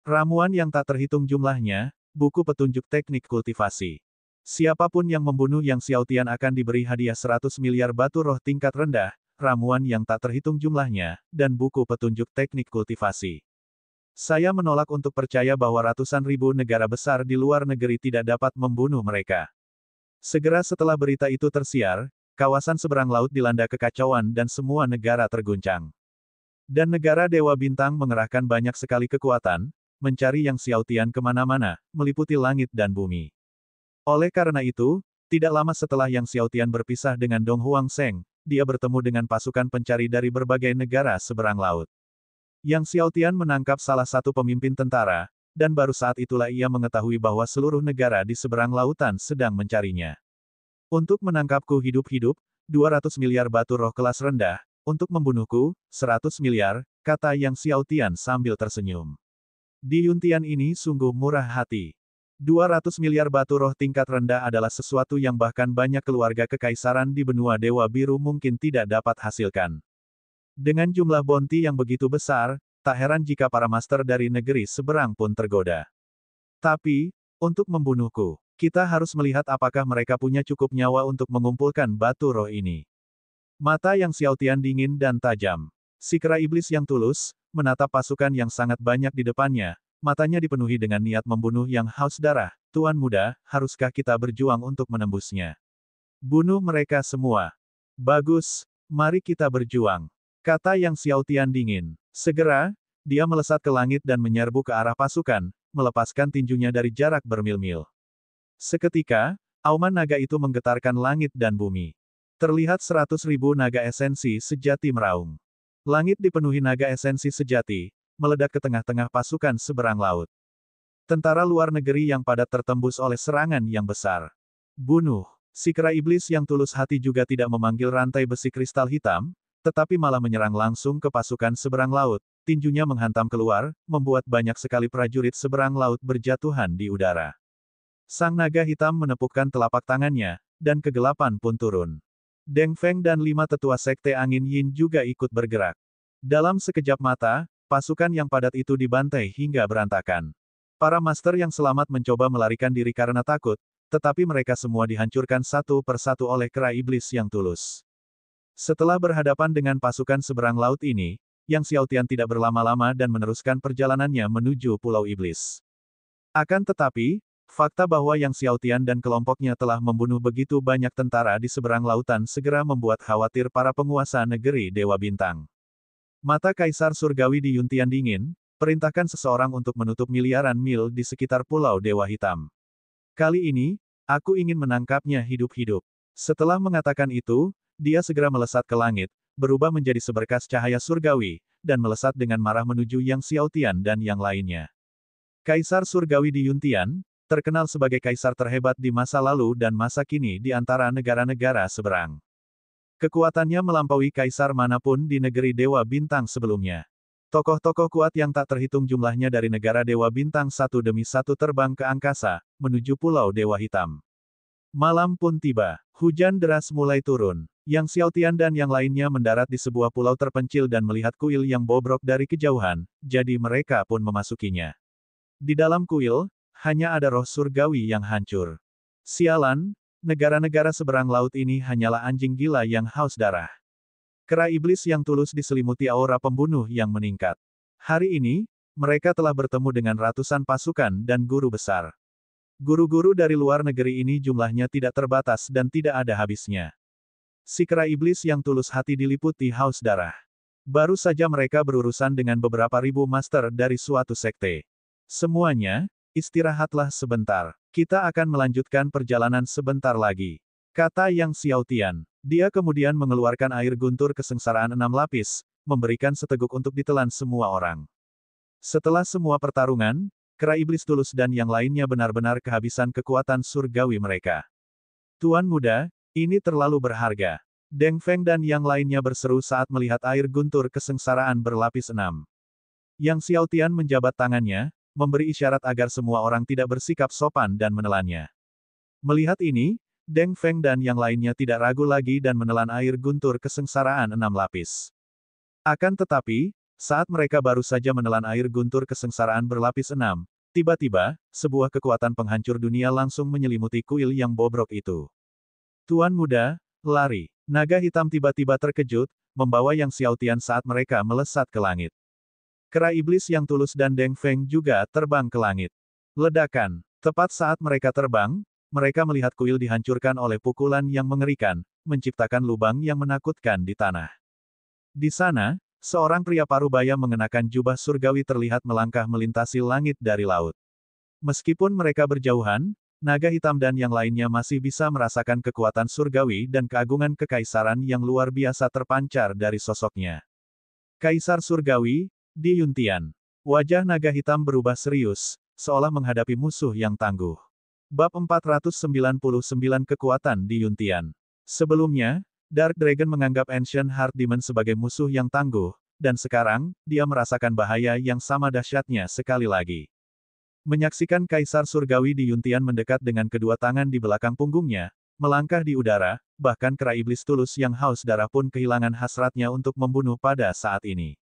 Ramuan yang tak terhitung jumlahnya, buku petunjuk teknik kultivasi. Siapapun yang membunuh Yang Xiaotian akan diberi hadiah 100 miliar batu roh tingkat rendah, ramuan yang tak terhitung jumlahnya, dan buku petunjuk teknik kultivasi. Saya menolak untuk percaya bahwa ratusan ribu negara besar di luar negeri tidak dapat membunuh mereka. Segera setelah berita itu tersiar, kawasan seberang laut dilanda kekacauan dan semua negara terguncang. Dan negara Dewa Bintang mengerahkan banyak sekali kekuatan, mencari Yang Xiaotian kemana-mana, meliputi langit dan bumi. Oleh karena itu, tidak lama setelah Yang Xiaotian berpisah dengan Dong Huangseng, dia bertemu dengan pasukan pencari dari berbagai negara seberang laut. Yang Xiaotian menangkap salah satu pemimpin tentara, dan baru saat itulah ia mengetahui bahwa seluruh negara di seberang lautan sedang mencarinya. Untuk menangkapku hidup-hidup, 200 miliar batu roh kelas rendah, untuk membunuhku, 100 miliar, kata Yang Xiaotian sambil tersenyum. Di Yuntian ini sungguh murah hati. 200 miliar batu roh tingkat rendah adalah sesuatu yang bahkan banyak keluarga kekaisaran di benua Dewa Biru mungkin tidak dapat hasilkan. Dengan jumlah bounty yang begitu besar, tak heran jika para master dari negeri seberang pun tergoda. Tapi, untuk membunuhku, kita harus melihat apakah mereka punya cukup nyawa untuk mengumpulkan batu roh ini. Mata Yang Xiaotian dingin dan tajam. Si kera iblis yang tulus, menatap pasukan yang sangat banyak di depannya, matanya dipenuhi dengan niat membunuh yang haus darah. Tuan muda, haruskah kita berjuang untuk menembusnya? Bunuh mereka semua. Bagus, mari kita berjuang, kata Yang Xiaotian dingin. Segera, dia melesat ke langit dan menyerbu ke arah pasukan, melepaskan tinjunya dari jarak bermil-mil. Seketika, auman naga itu menggetarkan langit dan bumi. Terlihat 100.000 naga esensi sejati meraung. Langit dipenuhi naga esensi sejati, meledak ke tengah-tengah pasukan seberang laut. Tentara luar negeri yang padat tertembus oleh serangan yang besar. Bunuh. Si kera iblis yang tulus hati juga tidak memanggil rantai besi kristal hitam, tetapi malah menyerang langsung ke pasukan seberang laut. Tinjunya menghantam keluar, membuat banyak sekali prajurit seberang laut berjatuhan di udara. Sang naga hitam menepukkan telapak tangannya, dan kegelapan pun turun. Deng Feng dan 5 tetua sekte angin Yin juga ikut bergerak. Dalam sekejap mata, pasukan yang padat itu dibantai hingga berantakan. Para master yang selamat mencoba melarikan diri karena takut, tetapi mereka semua dihancurkan satu persatu oleh kera iblis yang tulus. Setelah berhadapan dengan pasukan seberang laut ini, Yang Xiaotian tidak berlama-lama dan meneruskan perjalanannya menuju Pulau Iblis. Akan tetapi, fakta bahwa Yang Xiaotian dan kelompoknya telah membunuh begitu banyak tentara di seberang lautan segera membuat khawatir para penguasa negeri Dewa Bintang. Mata Kaisar Surgawi di Yuntian dingin, perintahkan seseorang untuk menutup miliaran mil di sekitar Pulau Dewa Hitam. Kali ini, aku ingin menangkapnya hidup-hidup. Setelah mengatakan itu, dia segera melesat ke langit, berubah menjadi seberkas cahaya surgawi, dan melesat dengan marah menuju Yang Xiaotian dan yang lainnya. Kaisar Surgawi di Yuntian, terkenal sebagai kaisar terhebat di masa lalu dan masa kini di antara negara-negara seberang. Kekuatannya melampaui kaisar manapun di negeri Dewa Bintang sebelumnya. Tokoh-tokoh kuat yang tak terhitung jumlahnya dari negara Dewa Bintang satu demi satu terbang ke angkasa, menuju Pulau Dewa Hitam. Malam pun tiba. Hujan deras mulai turun. Yang Xiaotian dan yang lainnya mendarat di sebuah pulau terpencil dan melihat kuil yang bobrok dari kejauhan, jadi mereka pun memasukinya. Di dalam kuil, hanya ada roh surgawi yang hancur. Sialan, Negara-negara seberang laut ini hanyalah anjing gila yang haus darah. Kera iblis yang tulus diselimuti aura pembunuh yang meningkat. Hari ini, mereka telah bertemu dengan ratusan pasukan dan guru besar. Guru-guru dari luar negeri ini jumlahnya tidak terbatas dan tidak ada habisnya. Si kera iblis yang tulus hati diliputi haus darah. Baru saja mereka berurusan dengan beberapa ribu master dari suatu sekte. Semuanya, istirahatlah sebentar. Kita akan melanjutkan perjalanan sebentar lagi, kata Yang Xiaotian. Dia kemudian mengeluarkan air guntur kesengsaraan 6 lapis, memberikan seteguk untuk ditelan semua orang. Setelah semua pertarungan, kera iblis tulus dan yang lainnya benar-benar kehabisan kekuatan surgawi mereka. Tuan muda, ini terlalu berharga. Deng Feng dan yang lainnya berseru saat melihat air guntur kesengsaraan berlapis 6. Yang Xiaotian menjabat tangannya, memberi isyarat agar semua orang tidak bersikap sopan dan menelannya. Melihat ini, Deng Feng dan yang lainnya tidak ragu lagi dan menelan air guntur kesengsaraan 6 lapis. Akan tetapi, saat mereka baru saja menelan air guntur kesengsaraan berlapis 6, tiba-tiba, sebuah kekuatan penghancur dunia langsung menyelimuti kuil yang bobrok itu. Tuan muda, lari. Naga hitam tiba-tiba terkejut, membawa Yang Xiaotian saat mereka melesat ke langit. Kera iblis yang tulus dan Deng Feng juga terbang ke langit. Ledakan. Tepat saat mereka terbang, mereka melihat kuil dihancurkan oleh pukulan yang mengerikan, menciptakan lubang yang menakutkan di tanah. Di sana, seorang pria parubaya mengenakan jubah surgawi terlihat melangkah melintasi langit dari laut. Meskipun mereka berjauhan, naga hitam dan yang lainnya masih bisa merasakan kekuatan surgawi dan keagungan kekaisaran yang luar biasa terpancar dari sosoknya. Kaisar surgawi, Di Yuntian. Wajah naga hitam berubah serius, seolah menghadapi musuh yang tangguh. Bab 499 Kekuatan Di Yuntian. Sebelumnya, Dark Dragon menganggap Ancient Heart Demon sebagai musuh yang tangguh, dan sekarang, dia merasakan bahaya yang sama dahsyatnya sekali lagi. Menyaksikan Kaisar Surgawi Di Yuntian mendekat dengan kedua tangan di belakang punggungnya, melangkah di udara, bahkan kera iblis tulus yang haus darah pun kehilangan hasratnya untuk membunuh pada saat ini.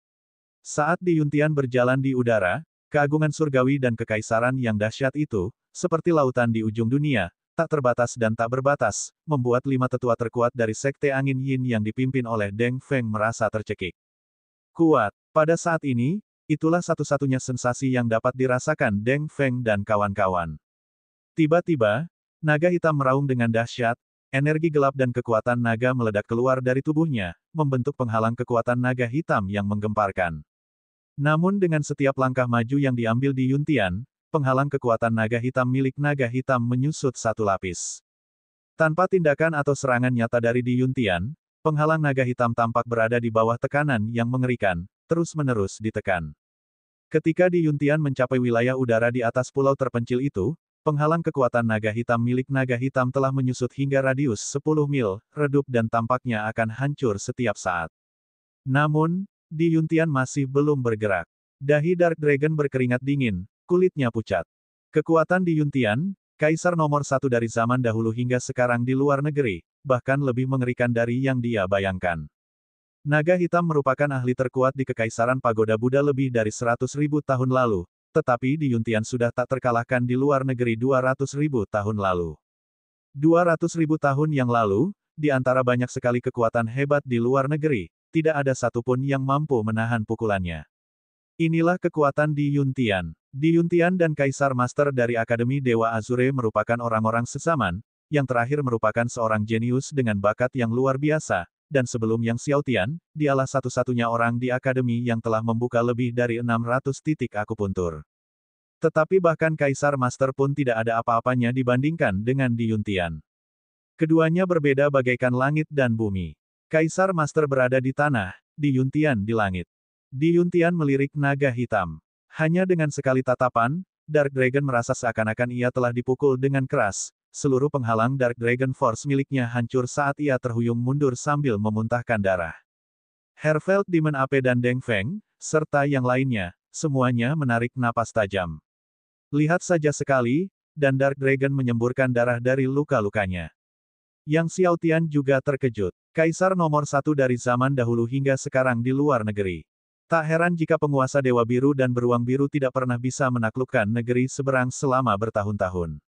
Saat Di Yuntian berjalan di udara, keagungan surgawi dan kekaisaran yang dahsyat itu, seperti lautan di ujung dunia, tak terbatas dan tak berbatas, membuat 5 tetua terkuat dari Sekte Angin Yin yang dipimpin oleh Deng Feng merasa tercekik. Kuat. Pada saat ini, itulah satu-satunya sensasi yang dapat dirasakan Deng Feng dan kawan-kawan. Tiba-tiba, naga hitam meraung dengan dahsyat, energi gelap dan kekuatan naga meledak keluar dari tubuhnya, membentuk penghalang kekuatan naga hitam yang menggemparkan. Namun dengan setiap langkah maju yang diambil Di Yuntian, penghalang kekuatan naga hitam milik naga hitam menyusut satu lapis. Tanpa tindakan atau serangan nyata dari Di Yuntian, penghalang naga hitam tampak berada di bawah tekanan yang mengerikan, terus-menerus ditekan. Ketika Di Yuntian mencapai wilayah udara di atas pulau terpencil itu, penghalang kekuatan naga hitam milik naga hitam telah menyusut hingga radius 10 mil, redup dan tampaknya akan hancur setiap saat. Namun, Di Yuntian masih belum bergerak. Dahi Dark Dragon berkeringat dingin, kulitnya pucat. Kekuatan Di Yuntian, kaisar nomor 1 dari zaman dahulu hingga sekarang di luar negeri, bahkan lebih mengerikan dari yang dia bayangkan. Naga hitam merupakan ahli terkuat di Kekaisaran Pagoda Buddha lebih dari 100.000 tahun lalu, tetapi Di Yuntian sudah tak terkalahkan di luar negeri 200.000 tahun lalu. 200.000 tahun yang lalu, di antara banyak sekali kekuatan hebat di luar negeri, tidak ada satupun yang mampu menahan pukulannya. Inilah kekuatan Di Yuntian. Di Yuntian dan Kaisar Master dari Akademi Dewa Azure merupakan orang-orang sezaman, yang terakhir merupakan seorang jenius dengan bakat yang luar biasa, dan sebelum Yang Xiaotian, dialah satu-satunya orang di Akademi yang telah membuka lebih dari 600 titik akupuntur. Tetapi bahkan Kaisar Master pun tidak ada apa-apanya dibandingkan dengan Di Yuntian. Keduanya berbeda bagaikan langit dan bumi. Kaisar Master berada di tanah, Di Yuntian di langit. Di Yuntian melirik naga hitam. Hanya dengan sekali tatapan, Dark Dragon merasa seakan-akan ia telah dipukul dengan keras. Seluruh penghalang Dark Dragon Force miliknya hancur saat ia terhuyung mundur sambil memuntahkan darah. Herveld Demon Ape dan Deng Feng, serta yang lainnya, semuanya menarik napas tajam. Lihat saja sekali, dan Dark Dragon menyemburkan darah dari luka-lukanya. Yang Xiaotian juga terkejut. Kaisar nomor 1 dari zaman dahulu hingga sekarang di luar negeri. Tak heran jika penguasa Dewa Biru dan Beruang Biru tidak pernah bisa menaklukkan negeri seberang selama bertahun-tahun.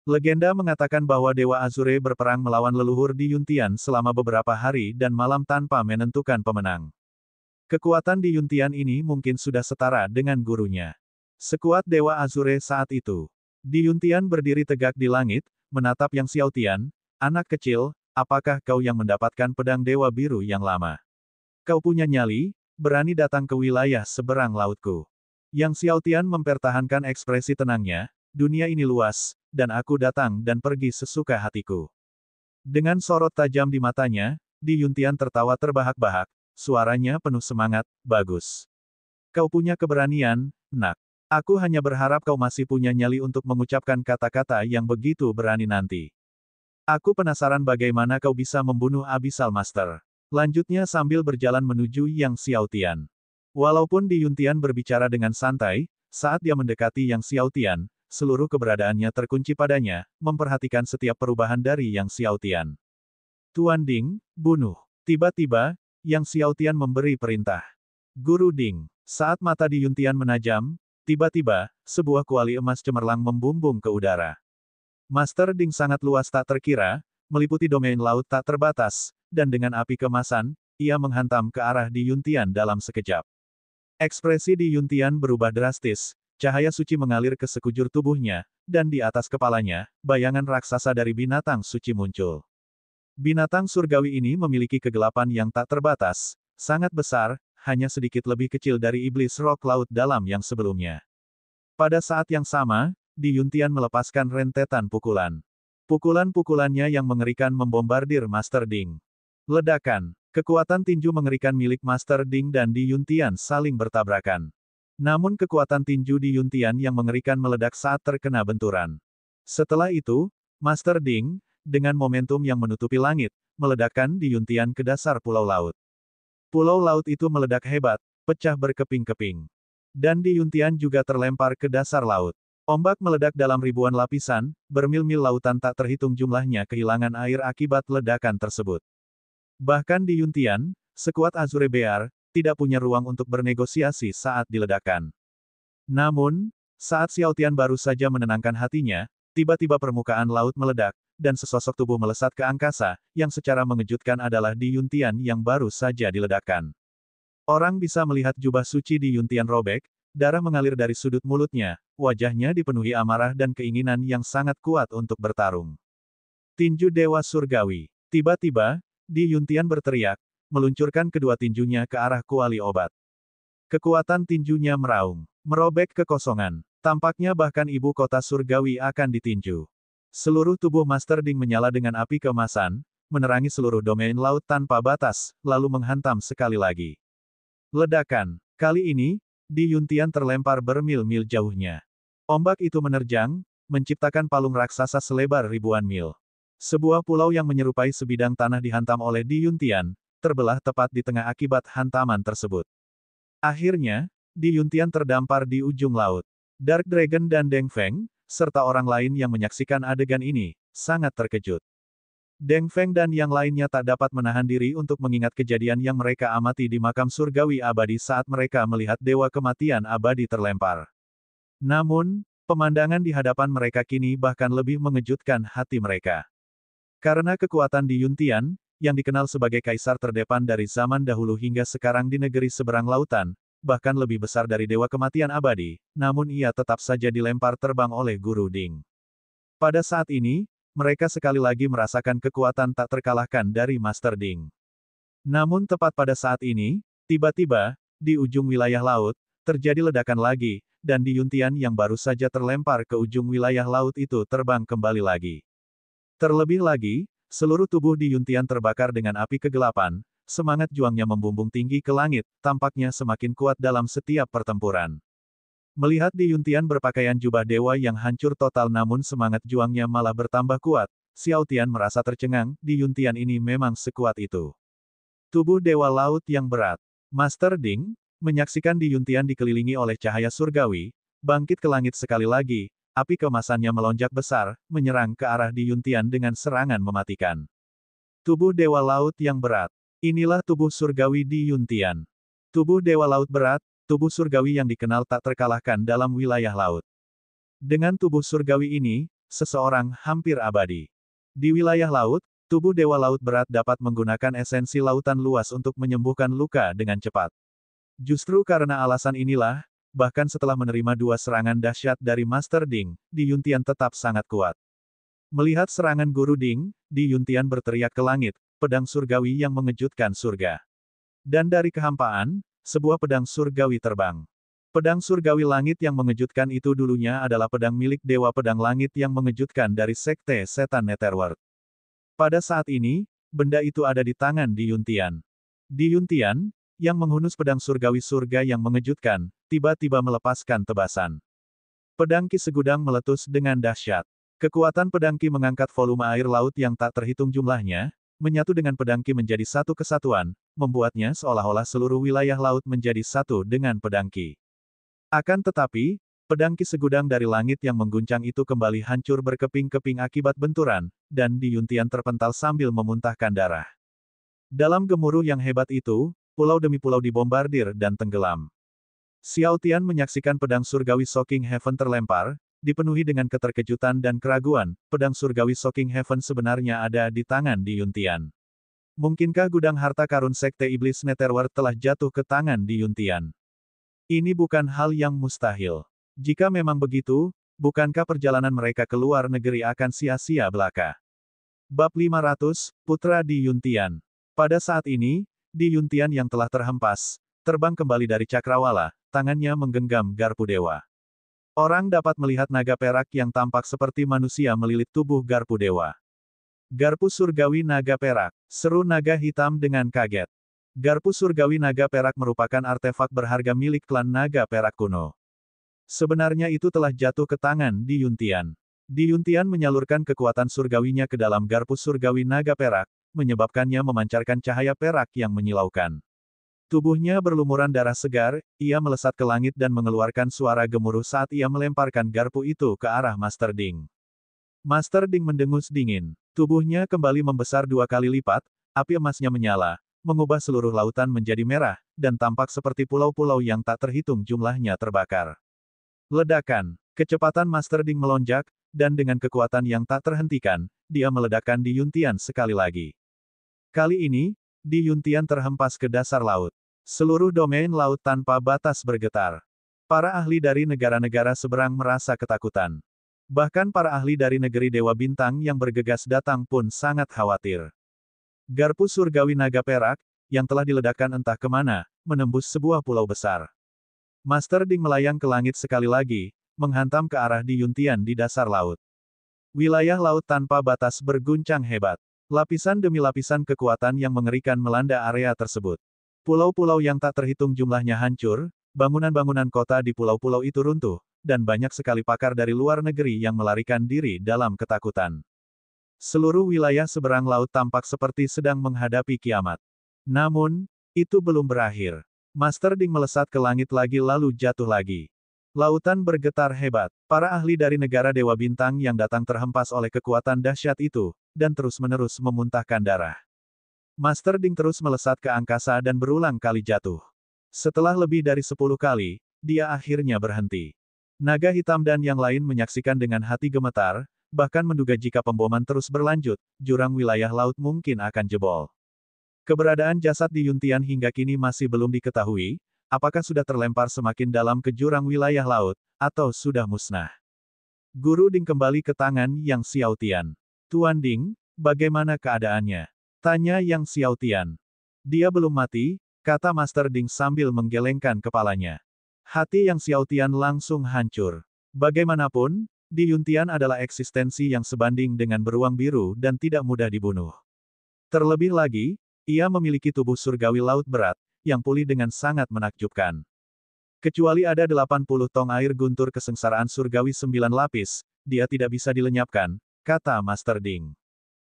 Legenda mengatakan bahwa Dewa Azure berperang melawan leluhur di Yuntian selama beberapa hari dan malam tanpa menentukan pemenang. Kekuatan di Yuntian ini mungkin sudah setara dengan gurunya. Sekuat Dewa Azure saat itu. Di Yuntian berdiri tegak di langit, menatap Yang Xiaotian, anak kecil, apakah kau yang mendapatkan pedang Dewa Biru yang lama? Kau punya nyali, berani datang ke wilayah seberang lautku. Yang Xiaotian mempertahankan ekspresi tenangnya, dunia ini luas, dan aku datang dan pergi sesuka hatiku. Dengan sorot tajam di matanya, Di Yuntian tertawa terbahak-bahak, suaranya penuh semangat, bagus. Kau punya keberanian, nak. Aku hanya berharap kau masih punya nyali untuk mengucapkan kata-kata yang begitu berani nanti. Aku penasaran bagaimana kau bisa membunuh Abyssal Master. Lanjutnya sambil berjalan menuju Yang Xiaotian. Walaupun Di Yuntian berbicara dengan santai, saat dia mendekati Yang Xiaotian, seluruh keberadaannya terkunci padanya, memperhatikan setiap perubahan dari Yang Xiaotian. Tuan Ding, bunuh. Tiba-tiba, Yang Xiaotian memberi perintah. Guru Ding. Saat mata Di Yuntian menajam, tiba-tiba, sebuah kuali emas cemerlang membumbung ke udara. Master Ding sangat luas tak terkira, meliputi domain laut tak terbatas, dan dengan api kemasan, ia menghantam ke arah Di Yuntian dalam sekejap. Ekspresi Di Yuntian berubah drastis, cahaya suci mengalir ke sekujur tubuhnya, dan di atas kepalanya, bayangan raksasa dari binatang suci muncul. Binatang surgawi ini memiliki kegelapan yang tak terbatas, sangat besar, hanya sedikit lebih kecil dari iblis rock laut dalam yang sebelumnya. Pada saat yang sama, Di Yuntian melepaskan rentetan pukulan. Pukulan-pukulannya yang mengerikan membombardir Master Ding. Ledakan. Kekuatan tinju mengerikan milik Master Ding dan Di Yuntian saling bertabrakan. Namun kekuatan tinju Di Yuntian yang mengerikan meledak saat terkena benturan. Setelah itu, Master Ding, dengan momentum yang menutupi langit, meledakkan Di Yuntian ke dasar pulau laut. Pulau laut itu meledak hebat, pecah berkeping-keping. Dan Di Yuntian juga terlempar ke dasar laut. Ombak meledak dalam ribuan lapisan, bermil-mil lautan tak terhitung jumlahnya kehilangan air akibat ledakan tersebut. Bahkan Di Yuntian, sekuat Azure Bear, tidak punya ruang untuk bernegosiasi saat diledakkan. Namun, saat Xiaotian baru saja menenangkan hatinya, tiba-tiba permukaan laut meledak, dan sesosok tubuh melesat ke angkasa, yang secara mengejutkan adalah Di Yuntian yang baru saja diledakkan. Orang bisa melihat jubah suci Di Yuntian robek, darah mengalir dari sudut mulutnya, wajahnya dipenuhi amarah dan keinginan yang sangat kuat untuk bertarung. Tinju Dewa Surgawi. Tiba-tiba, Di Yuntian berteriak, meluncurkan kedua tinjunya ke arah kuali obat. Kekuatan tinjunya meraung, merobek kekosongan. Tampaknya bahkan ibu kota surgawi akan ditinju. Seluruh tubuh Master Ding menyala dengan api keemasan, menerangi seluruh domain laut tanpa batas, lalu menghantam sekali lagi. Ledakan. Kali ini, Di Yuntian terlempar bermil-mil jauhnya. Ombak itu menerjang, menciptakan palung raksasa selebar ribuan mil. Sebuah pulau yang menyerupai sebidang tanah dihantam oleh Di Yuntian, terbelah tepat di tengah akibat hantaman tersebut. Akhirnya, Di Yuntian terdampar di ujung laut. Dark Dragon dan Deng Feng, serta orang lain yang menyaksikan adegan ini, sangat terkejut. Deng Feng dan yang lainnya tak dapat menahan diri untuk mengingat kejadian yang mereka amati di makam surgawi abadi saat mereka melihat Dewa Kematian Abadi terlempar. Namun, pemandangan di hadapan mereka kini bahkan lebih mengejutkan hati mereka. Karena kekuatan Di Yuntian, yang dikenal sebagai kaisar terdepan dari zaman dahulu hingga sekarang di negeri seberang lautan, bahkan lebih besar dari Dewa Kematian Abadi, namun ia tetap saja dilempar terbang oleh Guru Ding. Pada saat ini, mereka sekali lagi merasakan kekuatan tak terkalahkan dari Master Ding. Namun tepat pada saat ini, tiba-tiba, di ujung wilayah laut, terjadi ledakan lagi, dan Di Yuntian yang baru saja terlempar ke ujung wilayah laut itu terbang kembali lagi. Terlebih lagi, seluruh tubuh Di Yuntian terbakar dengan api kegelapan, semangat juangnya membumbung tinggi ke langit, tampaknya semakin kuat dalam setiap pertempuran. Melihat Di Yuntian berpakaian jubah dewa yang hancur total namun semangat juangnya malah bertambah kuat, Xiaotian merasa tercengang, Di Yuntian ini memang sekuat itu. Tubuh dewa laut yang berat. Master Ding, menyaksikan Di Yuntian dikelilingi oleh cahaya surgawi, bangkit ke langit sekali lagi, api kemasannya melonjak besar, menyerang ke arah Di Yuntian dengan serangan mematikan. Tubuh dewa laut yang berat. Inilah tubuh surgawi Di Yuntian. Tubuh dewa laut berat, tubuh surgawi yang dikenal tak terkalahkan dalam wilayah laut. Dengan tubuh surgawi ini, seseorang hampir abadi. Di wilayah laut, tubuh Dewa Laut Berat dapat menggunakan esensi lautan luas untuk menyembuhkan luka dengan cepat. Justru karena alasan inilah, bahkan setelah menerima 2 serangan dahsyat dari Master Ding, Di Yuntian tetap sangat kuat. Melihat serangan Guru Ding, Di Yuntian berteriak ke langit, pedang surgawi yang mengejutkan surga. Dan dari kehampaan, sebuah pedang surgawi terbang. Pedang surgawi langit yang mengejutkan itu dulunya adalah pedang milik Dewa Pedang Langit yang mengejutkan dari Sekte Setan Netherworld. Pada saat ini, benda itu ada di tangan Di Yuntian. Di Yuntian, yang menghunus pedang surgawi surga yang mengejutkan, tiba-tiba melepaskan tebasan. Pedang Ki segudang meletus dengan dahsyat. Kekuatan pedang Ki mengangkat volume air laut yang tak terhitung jumlahnya, menyatu dengan pedang Ki menjadi satu kesatuan, membuatnya seolah-olah seluruh wilayah laut menjadi satu dengan pedang Ki. Akan tetapi, pedang Ki segudang dari langit yang mengguncang itu kembali hancur berkeping-keping akibat benturan, dan Di Yuntian terpental sambil memuntahkan darah. Dalam gemuruh yang hebat itu, pulau demi pulau dibombardir dan tenggelam. Xiao Tian menyaksikan pedang surgawi Shocking Heaven terlempar, dipenuhi dengan keterkejutan dan keraguan, pedang surgawi Shocking Heaven sebenarnya ada di tangan Di Yuntian. Mungkinkah gudang harta karun Sekte Iblis Netherworld telah jatuh ke tangan Di Yuntian? Ini bukan hal yang mustahil. Jika memang begitu, bukankah perjalanan mereka ke luar negeri akan sia-sia belaka? Bab 500, Putra Di Yuntian. Pada saat ini, Di Yuntian yang telah terhempas, terbang kembali dari Cakrawala, tangannya menggenggam garpu dewa. Orang dapat melihat naga perak yang tampak seperti manusia melilit tubuh garpu dewa. Garpu surgawi naga perak, seru naga hitam dengan kaget. Garpu surgawi naga perak merupakan artefak berharga milik klan naga perak kuno. Sebenarnya itu telah jatuh ke tangan Di Yuntian. Di Yuntian menyalurkan kekuatan surgawinya ke dalam garpu surgawi naga perak, menyebabkannya memancarkan cahaya perak yang menyilaukan. Tubuhnya berlumuran darah segar, ia melesat ke langit dan mengeluarkan suara gemuruh saat ia melemparkan garpu itu ke arah Master Ding. Master Ding mendengus dingin. Tubuhnya kembali membesar 2 kali lipat, api emasnya menyala, mengubah seluruh lautan menjadi merah, dan tampak seperti pulau-pulau yang tak terhitung jumlahnya terbakar. Ledakan. Kecepatan Master Ding melonjak, dan dengan kekuatan yang tak terhentikan, dia meledakkan Di Yuntian sekali lagi. Kali ini, Di Yuntian terhempas ke dasar laut. Seluruh domain laut tanpa batas bergetar. Para ahli dari negara-negara seberang merasa ketakutan. Bahkan para ahli dari negeri Dewa Bintang yang bergegas datang pun sangat khawatir. Garpu surgawi naga perak, yang telah diledakkan entah kemana, menembus sebuah pulau besar. Master Ding melayang ke langit sekali lagi, menghantam ke arah Di Yuntian di dasar laut. Wilayah laut tanpa batas berguncang hebat. Lapisan demi lapisan kekuatan yang mengerikan melanda area tersebut. Pulau-pulau yang tak terhitung jumlahnya hancur, bangunan-bangunan kota di pulau-pulau itu runtuh, dan banyak sekali pakar dari luar negeri yang melarikan diri dalam ketakutan. Seluruh wilayah seberang laut tampak seperti sedang menghadapi kiamat. Namun, itu belum berakhir. Master Ding melesat ke langit lagi lalu jatuh lagi. Lautan bergetar hebat. Para ahli dari negara Dewa Bintang yang datang terhempas oleh kekuatan dahsyat itu, dan terus-menerus memuntahkan darah. Master Ding terus melesat ke angkasa dan berulang kali jatuh. Setelah lebih dari 10 kali, dia akhirnya berhenti. Naga hitam dan yang lain menyaksikan dengan hati gemetar, bahkan menduga jika pemboman terus berlanjut, jurang wilayah laut mungkin akan jebol. Keberadaan jasad Di Yuntian hingga kini masih belum diketahui, apakah sudah terlempar semakin dalam ke jurang wilayah laut, atau sudah musnah. Guru Ding kembali ke tangan Yang Xiao Tian. Tuan Ding, bagaimana keadaannya? Tanya Yang Xiao Tian. Dia belum mati, kata Master Ding sambil menggelengkan kepalanya. Hati Yang Xiao Tian langsung hancur. Bagaimanapun, Di Yuntian adalah eksistensi yang sebanding dengan beruang biru dan tidak mudah dibunuh. Terlebih lagi, ia memiliki tubuh surgawi laut berat, yang pulih dengan sangat menakjubkan. Kecuali ada 80 tong air guntur kesengsaraan surgawi 9 lapis, dia tidak bisa dilenyapkan, kata Master Ding.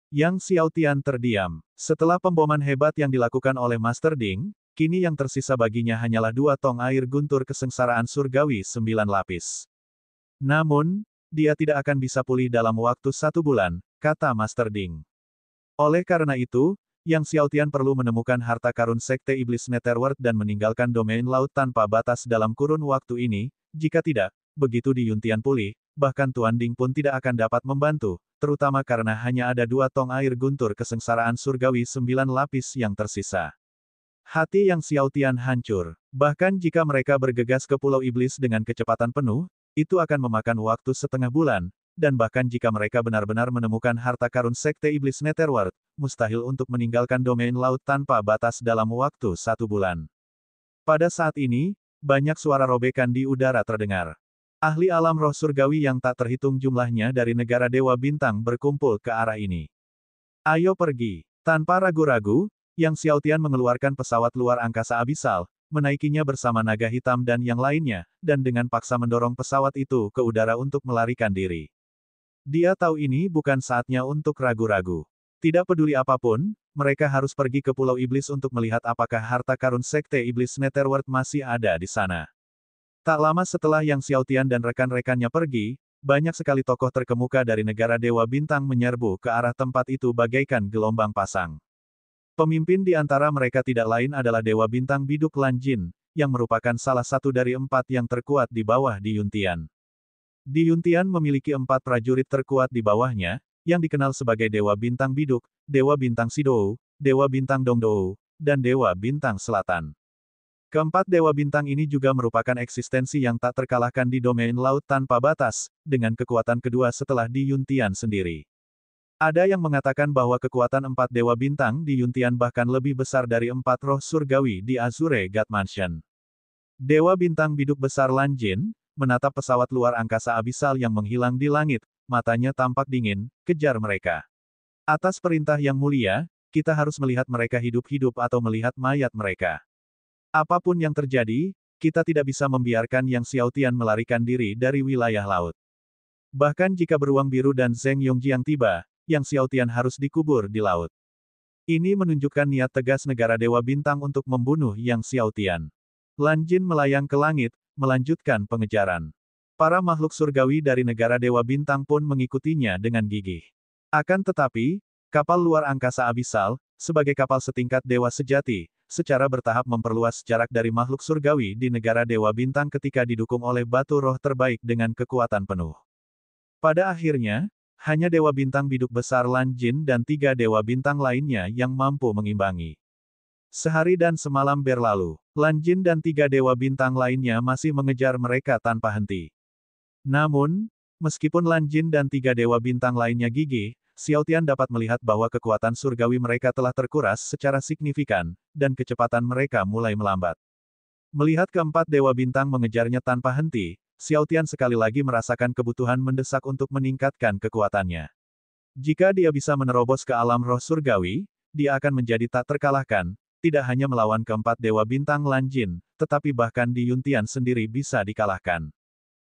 Yang Xiao Tian terdiam. Setelah pemboman hebat yang dilakukan oleh Master Ding, kini yang tersisa baginya hanyalah 2 tong air guntur kesengsaraan surgawi 9 lapis. Namun, dia tidak akan bisa pulih dalam waktu 1 bulan, kata Master Ding. Oleh karena itu, Yang Xiao Tian perlu menemukan harta karun Sekte Iblis Netherworld dan meninggalkan domain laut tanpa batas dalam kurun waktu ini, jika tidak, begitu Di Yuntian pulih, bahkan Tuan Ding pun tidak akan dapat membantu, terutama karena hanya ada 2 tong air guntur kesengsaraan surgawi 9 lapis yang tersisa. Hati yang Xiao Tian hancur. Bahkan jika mereka bergegas ke Pulau Iblis dengan kecepatan penuh, itu akan memakan waktu setengah bulan, dan bahkan jika mereka benar-benar menemukan harta karun Sekte Iblis Netherworld, mustahil untuk meninggalkan domain laut tanpa batas dalam waktu 1 bulan. Pada saat ini, banyak suara robekan di udara terdengar. Ahli alam roh surgawi yang tak terhitung jumlahnya dari negara Dewa Bintang berkumpul ke arah ini. Ayo pergi. Tanpa ragu-ragu, Yang Xiaotian mengeluarkan pesawat luar angkasa abisal, menaikinya bersama naga hitam dan yang lainnya, dan dengan paksa mendorong pesawat itu ke udara untuk melarikan diri. Dia tahu ini bukan saatnya untuk ragu-ragu. Tidak peduli apapun, mereka harus pergi ke Pulau Iblis untuk melihat apakah harta karun Sekte Iblis Netherworld masih ada di sana. Tak lama setelah Yang Xiaotian dan rekan-rekannya pergi, banyak sekali tokoh terkemuka dari negara Dewa Bintang menyerbu ke arah tempat itu bagaikan gelombang pasang. Pemimpin di antara mereka tidak lain adalah Dewa Bintang Biduk Lan Jin, yang merupakan salah satu dari 4 yang terkuat di bawah Di Yuntian. Di Yuntian memiliki 4 prajurit terkuat di bawahnya, yang dikenal sebagai Dewa Bintang Biduk, Dewa Bintang Sidou, Dewa Bintang Dongdou, dan Dewa Bintang Selatan. Keempat Dewa Bintang ini juga merupakan eksistensi yang tak terkalahkan di domain laut tanpa batas, dengan kekuatan kedua setelah Di Yuntian sendiri. Ada yang mengatakan bahwa kekuatan 4 Dewa Bintang di Yuntian bahkan lebih besar dari 4 roh surgawi di Azure God Mansion. Dewa Bintang Biduk Besar Lan Jin, menatap pesawat luar angkasa abisal yang menghilang di langit, matanya tampak dingin, kejar mereka. Atas perintah yang mulia, kita harus melihat mereka hidup-hidup atau melihat mayat mereka. Apapun yang terjadi, kita tidak bisa membiarkan Yang Xiaotian melarikan diri dari wilayah laut. Bahkan jika beruang biru dan Zheng Yongjiang tiba, Yang Xiaotian harus dikubur di laut. Ini menunjukkan niat tegas negara Dewa Bintang untuk membunuh Yang Xiaotian. Lan Jin melayang ke langit, melanjutkan pengejaran. Para makhluk surgawi dari negara Dewa Bintang pun mengikutinya dengan gigih. Akan tetapi, kapal luar angkasa abisal, sebagai kapal setingkat dewa sejati, secara bertahap memperluas jarak dari makhluk surgawi di negara Dewa Bintang ketika didukung oleh batu roh terbaik dengan kekuatan penuh. Pada akhirnya, hanya Dewa Bintang Biduk Besar Lan Jin dan 3 Dewa Bintang lainnya yang mampu mengimbangi. Sehari dan semalam berlalu, Lan Jin dan 3 Dewa Bintang lainnya masih mengejar mereka tanpa henti. Namun, meskipun Lan Jin dan 3 Dewa Bintang lainnya gigih, Xiaotian dapat melihat bahwa kekuatan surgawi mereka telah terkuras secara signifikan, dan kecepatan mereka mulai melambat. Melihat keempat Dewa Bintang mengejarnya tanpa henti, Xiaotian sekali lagi merasakan kebutuhan mendesak untuk meningkatkan kekuatannya. Jika dia bisa menerobos ke alam roh surgawi, dia akan menjadi tak terkalahkan, tidak hanya melawan keempat Dewa Bintang Lan Jin, tetapi bahkan Di Yuntian sendiri bisa dikalahkan.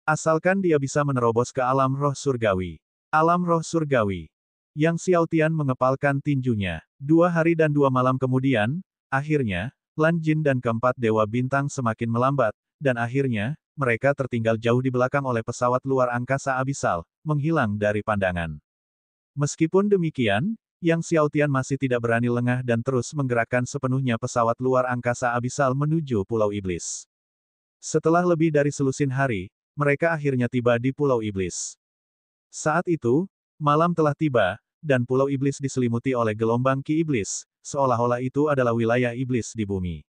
Asalkan dia bisa menerobos ke alam roh surgawi. Alam roh surgawi. Yang Xiaotian mengepalkan tinjunya. 2 hari dan 2 malam kemudian, akhirnya, Lan Jin dan keempat Dewa Bintang semakin melambat, dan akhirnya, mereka tertinggal jauh di belakang oleh pesawat luar angkasa abisal, menghilang dari pandangan. Meskipun demikian, Yang Xiaotian masih tidak berani lengah dan terus menggerakkan sepenuhnya pesawat luar angkasa abisal menuju Pulau Iblis. Setelah lebih dari selusin hari, mereka akhirnya tiba di Pulau Iblis. Saat itu, malam telah tiba, dan Pulau Iblis diselimuti oleh gelombang Ki Iblis, seolah-olah itu adalah wilayah iblis di bumi.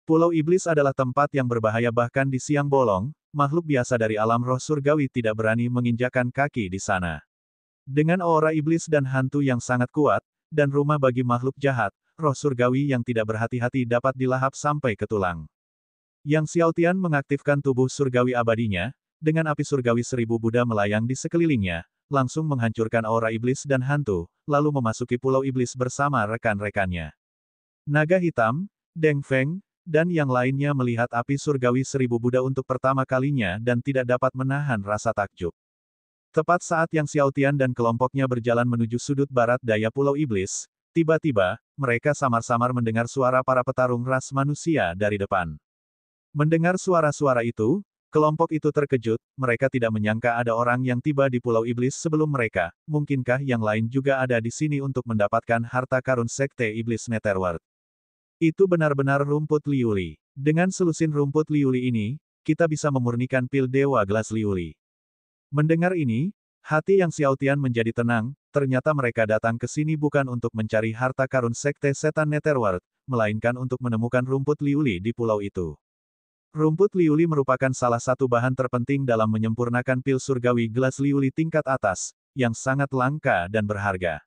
Pulau Iblis adalah tempat yang berbahaya bahkan di siang bolong, makhluk biasa dari alam roh surgawi tidak berani menginjakan kaki di sana. Dengan aura iblis dan hantu yang sangat kuat, dan rumah bagi makhluk jahat, roh surgawi yang tidak berhati-hati dapat dilahap sampai ke tulang. Yang Xiaotian mengaktifkan tubuh surgawi abadinya, dengan api surgawi 1000 Buddha melayang di sekelilingnya, langsung menghancurkan aura iblis dan hantu, lalu memasuki Pulau Iblis bersama rekan-rekannya. Naga Hitam, Deng Feng, dan yang lainnya melihat api surgawi 1000 Buddha untuk pertama kalinya dan tidak dapat menahan rasa takjub. Tepat saat Yang Xiaotian dan kelompoknya berjalan menuju sudut barat daya Pulau Iblis, tiba-tiba, mereka samar-samar mendengar suara para petarung ras manusia dari depan. Mendengar suara-suara itu, kelompok itu terkejut, mereka tidak menyangka ada orang yang tiba di Pulau Iblis sebelum mereka, mungkinkah yang lain juga ada di sini untuk mendapatkan harta karun Sekte Iblis Netherworld. Itu benar-benar rumput liuli. Dengan selusin rumput liuli ini, kita bisa memurnikan pil Dewa Gelas Liuli. Mendengar ini, hati Yang Xiaotian menjadi tenang, ternyata mereka datang ke sini bukan untuk mencari harta karun Sekte Setan Netherworld, melainkan untuk menemukan rumput liuli di pulau itu. Rumput liuli merupakan salah satu bahan terpenting dalam menyempurnakan pil surgawi gelas liuli tingkat atas, yang sangat langka dan berharga.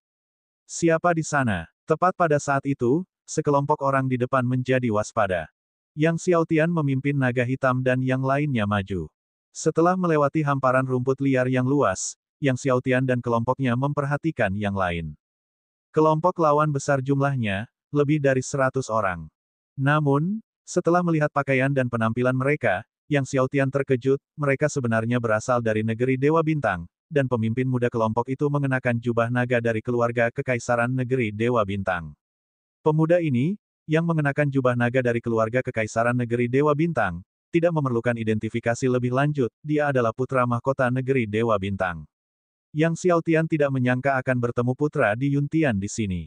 Siapa di sana? Tepat pada saat itu, sekelompok orang di depan menjadi waspada. Yang Xiaotian memimpin naga hitam dan yang lainnya maju. Setelah melewati hamparan rumput liar yang luas, Yang Xiaotian dan kelompoknya memperhatikan yang lain. Kelompok lawan besar jumlahnya, lebih dari 100 orang. Namun, setelah melihat pakaian dan penampilan mereka, Yang Xiaotian terkejut, mereka sebenarnya berasal dari negeri Dewa Bintang, dan pemimpin muda kelompok itu mengenakan jubah naga dari keluarga Kekaisaran Negeri Dewa Bintang. Pemuda ini, yang mengenakan jubah naga dari keluarga Kekaisaran Negeri Dewa Bintang, tidak memerlukan identifikasi lebih lanjut, dia adalah putra mahkota negeri Dewa Bintang. Yang Xiaotian tidak menyangka akan bertemu putra di Yuntian di sini.